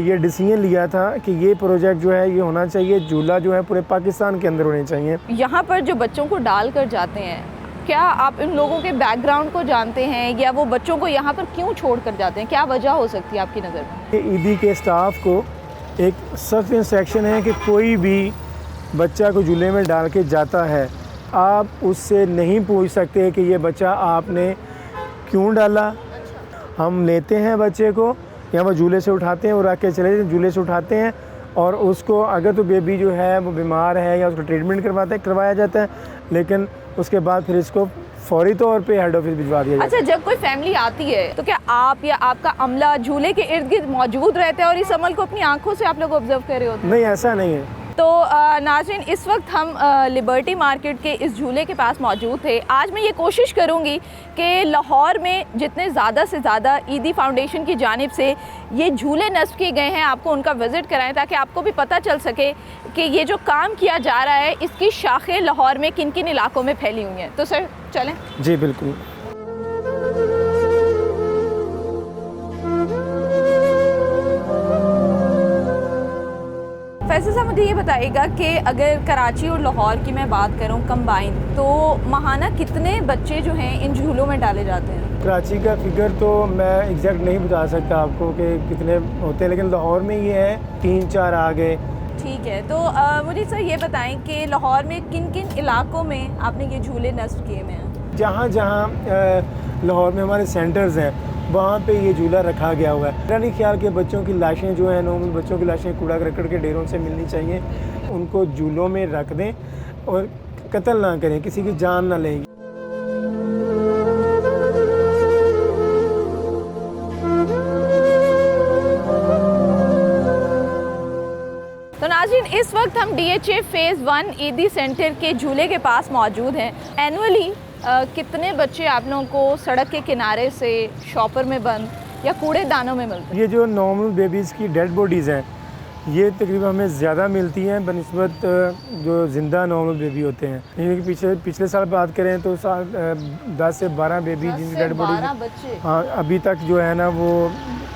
ये डिसीजन लिया था कि ये प्रोजेक्ट जो है ये होना चाहिए, झूला जो है पूरे पाकिस्तान के अंदर होने चाहिए। यहाँ पर जो बच्चों को डाल कर जाते हैं, क्या आप इन लोगों के बैकग्राउंड को जानते हैं या वो बच्चों को यहाँ पर क्यों छोड़ कर जाते हैं? क्या वजह हो सकती है आपकी नज़र में? ईदी के स्टाफ को एक सख्त इंस्ट्रक्शन है कि कोई भी बच्चा को झूले में डाल के जाता है, आप उससे नहीं पूछ सकते कि ये बच्चा आपने क्यों डाला। हम लेते हैं बच्चे को या वो झूले से उठाते हैं और रख के चले जाते, झूले से उठाते हैं, और उसको अगर तो बेबी जो है वो बीमार है या उसको ट्रीटमेंट करवाया जाता है, लेकिन उसके बाद फिर इसको फौरी तौर पे हेड ऑफिस भिजवा दिया जाता है। अच्छा, जब कोई फैमिली आती है तो क्या आप या आपका अमला झूले के इर्द गिर्द मौजूद रहता है और इस अमल को अपनी आंखों से आप लोग ऑब्जर्व कर रहे होते हैं? नहीं, ऐसा नहीं है। तो नाज़रीन, इस वक्त हम लिबर्टी मार्केट के इस झूले के पास मौजूद थे। आज मैं ये कोशिश करूँगी कि लाहौर में जितने ज़्यादा से ज़्यादा ईदी फाउंडेशन की जानिब से ये झूले नस्ब किए गए हैं, आपको उनका विज़िट कराएं ताकि आपको भी पता चल सके कि ये जो काम किया जा रहा है इसकी शाखें लाहौर में किन किन इलाकों में फैली हुई हैं। तो सर चलें। जी बिल्कुल। फैसल साहब, मुझे ये बताइएगा कि अगर कराची और लाहौर की मैं बात करूं कंबाइन, तो माहाना कितने बच्चे जो हैं इन झूलों में डाले जाते हैं? कराची का फिगर तो मैं एग्जैक्ट नहीं बता सकता आपको कि कितने होते हैं, लेकिन लाहौर में ये है 3-4 आ गए। ठीक है, तो मुझे सर ये बताएं कि लाहौर में किन किन इलाकों में आपने ये झूले नस्ब किए हुए हैं? जहाँ जहाँ लाहौर में हमारे सेंटर्स हैं वहाँ पे ये झूला रखा गया हुआ है। मेरा नहीं ख्याल कि बच्चों की लाशें जो हैं, नॉर्मल बच्चों की लाशें कूड़ा करकट के ढेरों से मिलनी चाहिए, उनको झूलों में रख दें और कत्ल ना करें, किसी की जान ना लें। तो नाज़रीन, इस वक्त हम DHA फेज़ 1 ईदी सेंटर के झूले के पास मौजूद हैं। एनुअली कितने बच्चे आप लोगों को सड़क के किनारे से शॉपर में बंद या कूड़ेदानों में मिलते हैं? ये जो नॉर्मल बेबीज़ की डेड बॉडीज़ हैं ये तकरीबन हमें ज़्यादा मिलती हैं बनिस्बत जो ज़िंदा नॉर्मल बेबी होते हैं। क्योंकि पिछले साल बात करें तो 10 से 12 बेबी जिनकी डेड बॉडी हाँ अभी तक जो है ना वो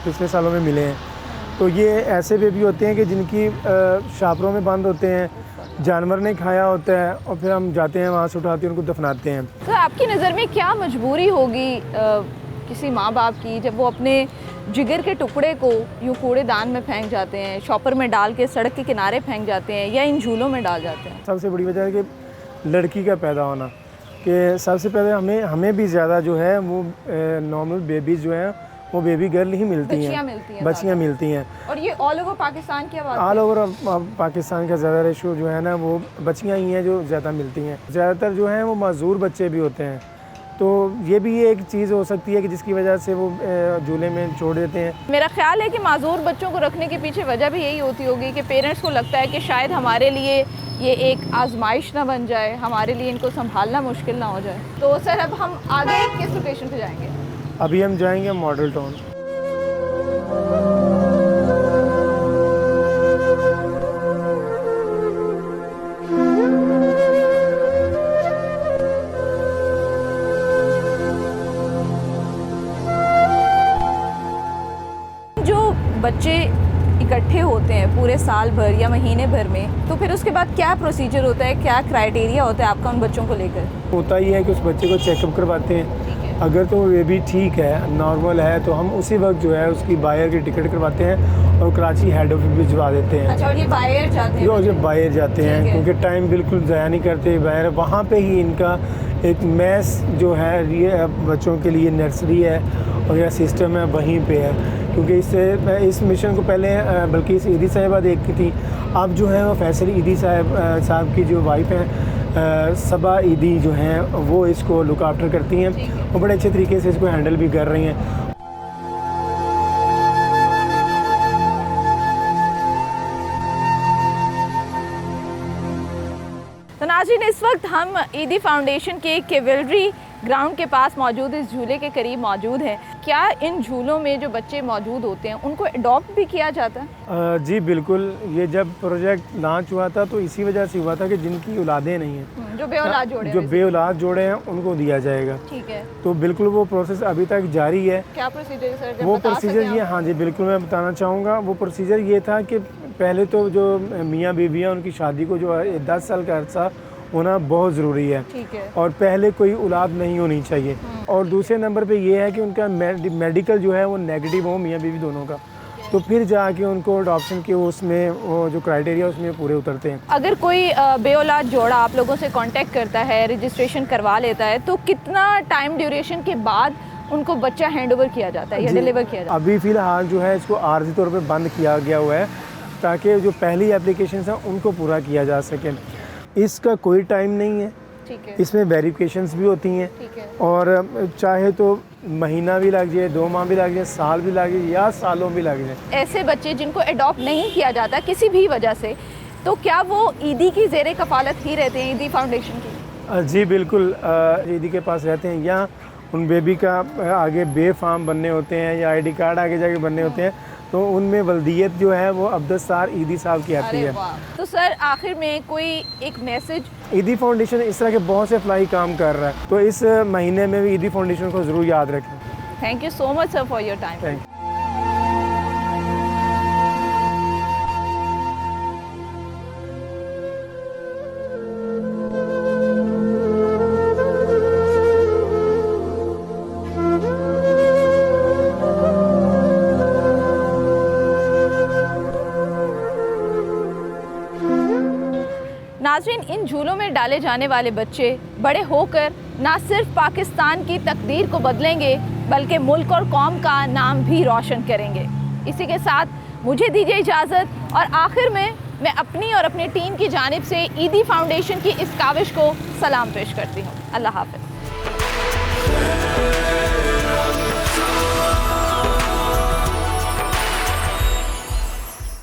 पिछले सालों में मिले हैं। तो ये ऐसे बेबी होते हैं कि जिनकी शापरों में बंद होते हैं, जानवर ने खाया होता है और फिर हम जाते हैं वहाँ से उठाते हैं उनको दफनाते हैं। तो आपकी नज़र में क्या मजबूरी होगी किसी माँ बाप की जब वो अपने जिगर के टुकड़े को यूँ कूड़ेदान में फेंक जाते हैं, शॉपर में डाल के सड़क के किनारे फेंक जाते हैं या इन झूलों में डाल जाते हैं? सबसे बड़ी वजह है कि लड़की का पैदा होना, कि सबसे पहले हमें भी ज़्यादा जो है वो नॉर्मल बेबीज़ जो हैं वो बेबी गर्ल ही मिलती हैं, बच्चियाँ मिलती हैं। और ये ऑल ओवर पाकिस्तान की बात? ऑल ओवर पाकिस्तान का ज़्यादा रेशो जो है ना वो बच्चियाँ ही हैं जो ज़्यादा मिलती हैं। ज़्यादातर जो हैं वो माजूर बच्चे भी होते हैं। तो ये भी एक चीज़ हो सकती है कि जिसकी वजह से वो झूले में छोड़ देते हैं। मेरा ख्याल है कि माजूर बच्चों को रखने के पीछे वजह भी यही होती होगी कि पेरेंट्स को लगता है कि शायद हमारे लिए ये एक आजमाइश ना बन जाए, हमारे लिए इनको संभालना मुश्किल ना हो जाए। तो सर अब हम आगे किस लोकेशन पे जाएंगे? अभी हम जाएंगे मॉडल टाउन। बच्चे इकट्ठे होते हैं पूरे साल भर या महीने भर में, तो फिर उसके बाद क्या प्रोसीजर होता है, क्या क्राइटेरिया होता है आपका उन बच्चों को लेकर? होता ही है कि उस बच्चे को चेकअप करवाते हैं। अगर तो वो भी ठीक है, नॉर्मल है, तो हम उसी वक्त जो है उसकी बायर की टिकट करवाते हैं और कराची हेड ऑफिस भिजवा देते हैं। अच्छा, और ये बायर जाते हैं? ये बायर जाते हैं क्योंकि टाइम बिल्कुल ज़ाया नहीं करते। बायर वहाँ पे ही इनका एक मैस जो है ये बच्चों के लिए नर्सरी है और यह सिस्टम है वहीं पे है। क्योंकि इस मिशन को पहले बल्कि इस ईदी साहिबा देखती थी, अब जो है वो फैसल ईदी साहब की जो वाइफ हैं सबा ईदी जो हैं वो इसको लुक आफ्टर करती हैं और बड़े अच्छे तरीके से इसको हैंडल भी कर रही हैं। तो नाज़रीन, इस वक्त हम ईदी फाउंडेशन के केवलरी ग्राउंड के पास मौजूद इस झूले के करीब मौजूद हैं। क्या इन झूलों में जो बच्चे मौजूद होते हैं उनको अडॉप्ट भी किया जाता है? जी बिल्कुल। ये जब प्रोजेक्ट लॉन्च हुआ था तो इसी वजह से हुआ था कि जिनकी औलादें नहीं हैं, जो बेऔलाद जोड़े हैं उनको दिया जाएगा। ठीक है। तो बिल्कुल वो प्रोसेस अभी तक जारी है। क्या प्रोसीजर सर? वो प्रोसीजर ये, हाँ जी बिल्कुल मैं बताना चाहूँगा। वो प्रोसीजर ये था कि पहले तो जो मियाँ बीवियाँ उनकी शादी को जो 10 साल का अर्सा होना बहुत ज़रूरी है। ठीक है। और पहले कोई औलाद नहीं होनी चाहिए। और दूसरे नंबर पे ये है कि उनका मेडिकल जो है वो नेगेटिव हो, मियाँ बीवी दोनों का, तो फिर जाके उनको अडॉप्शन के उसमें वो जो क्राइटेरिया उसमें पूरे उतरते हैं। अगर कोई बेऔलाद जोड़ा आप लोगों से कांटेक्ट करता है, रजिस्ट्रेशन करवा लेता है, तो कितना टाइम ड्यूरेशन के बाद उनको बच्चा हैंड ओवर किया जाता है या डिलीवर किया जाता है? अभी फ़िलहाल जो है इसको आर्जी तौर पर बंद किया गया हुआ है ताकि जो पहली एप्लीकेशन हैं उनको पूरा किया जा सके। इसका कोई टाइम नहीं है। ठीक है। इसमें वेरिफिकेशंस भी होती हैं। ठीक है। और चाहे तो महीना भी लग जाए, 2 माह भी लग जाए, साल भी लग जाए या सालों भी लग जाए। ऐसे बच्चे जिनको अडॉप्ट नहीं किया जाता किसी भी वजह से, तो क्या वो ईदी की ज़ेरे कफालत ही रहते हैं, ईदी फाउंडेशन की? जी बिल्कुल, ईदी के पास रहते हैं या उन बेबी का आगे बे फार्म बनने होते हैं या ID कार्ड आगे जाके बनने होते हैं, तो उनमें वल्दियत जो है वो अब्दुस्सार ईदी साहब की आती है। तो सर आखिर में कोई एक मैसेज? ईदी फाउंडेशन इस तरह के बहुत से फ्लाई काम कर रहा है, तो इस महीने में भी ईदी फाउंडेशन को ज़रूर याद रखें। Thank you so much sir for your time. Thank you. नाज़रीन, इन झूलों में डाले जाने वाले बच्चे बड़े होकर ना सिर्फ पाकिस्तान की तकदीर को बदलेंगे बल्कि मुल्क और कौम का नाम भी रोशन करेंगे। इसी के साथ मुझे दीजिए इजाज़त और आखिर में मैं अपनी और अपनी टीम की जानिब से ईदी फाउंडेशन की इस काविश को सलाम पेश करती हूँ। अल्लाह हाफ़िज़।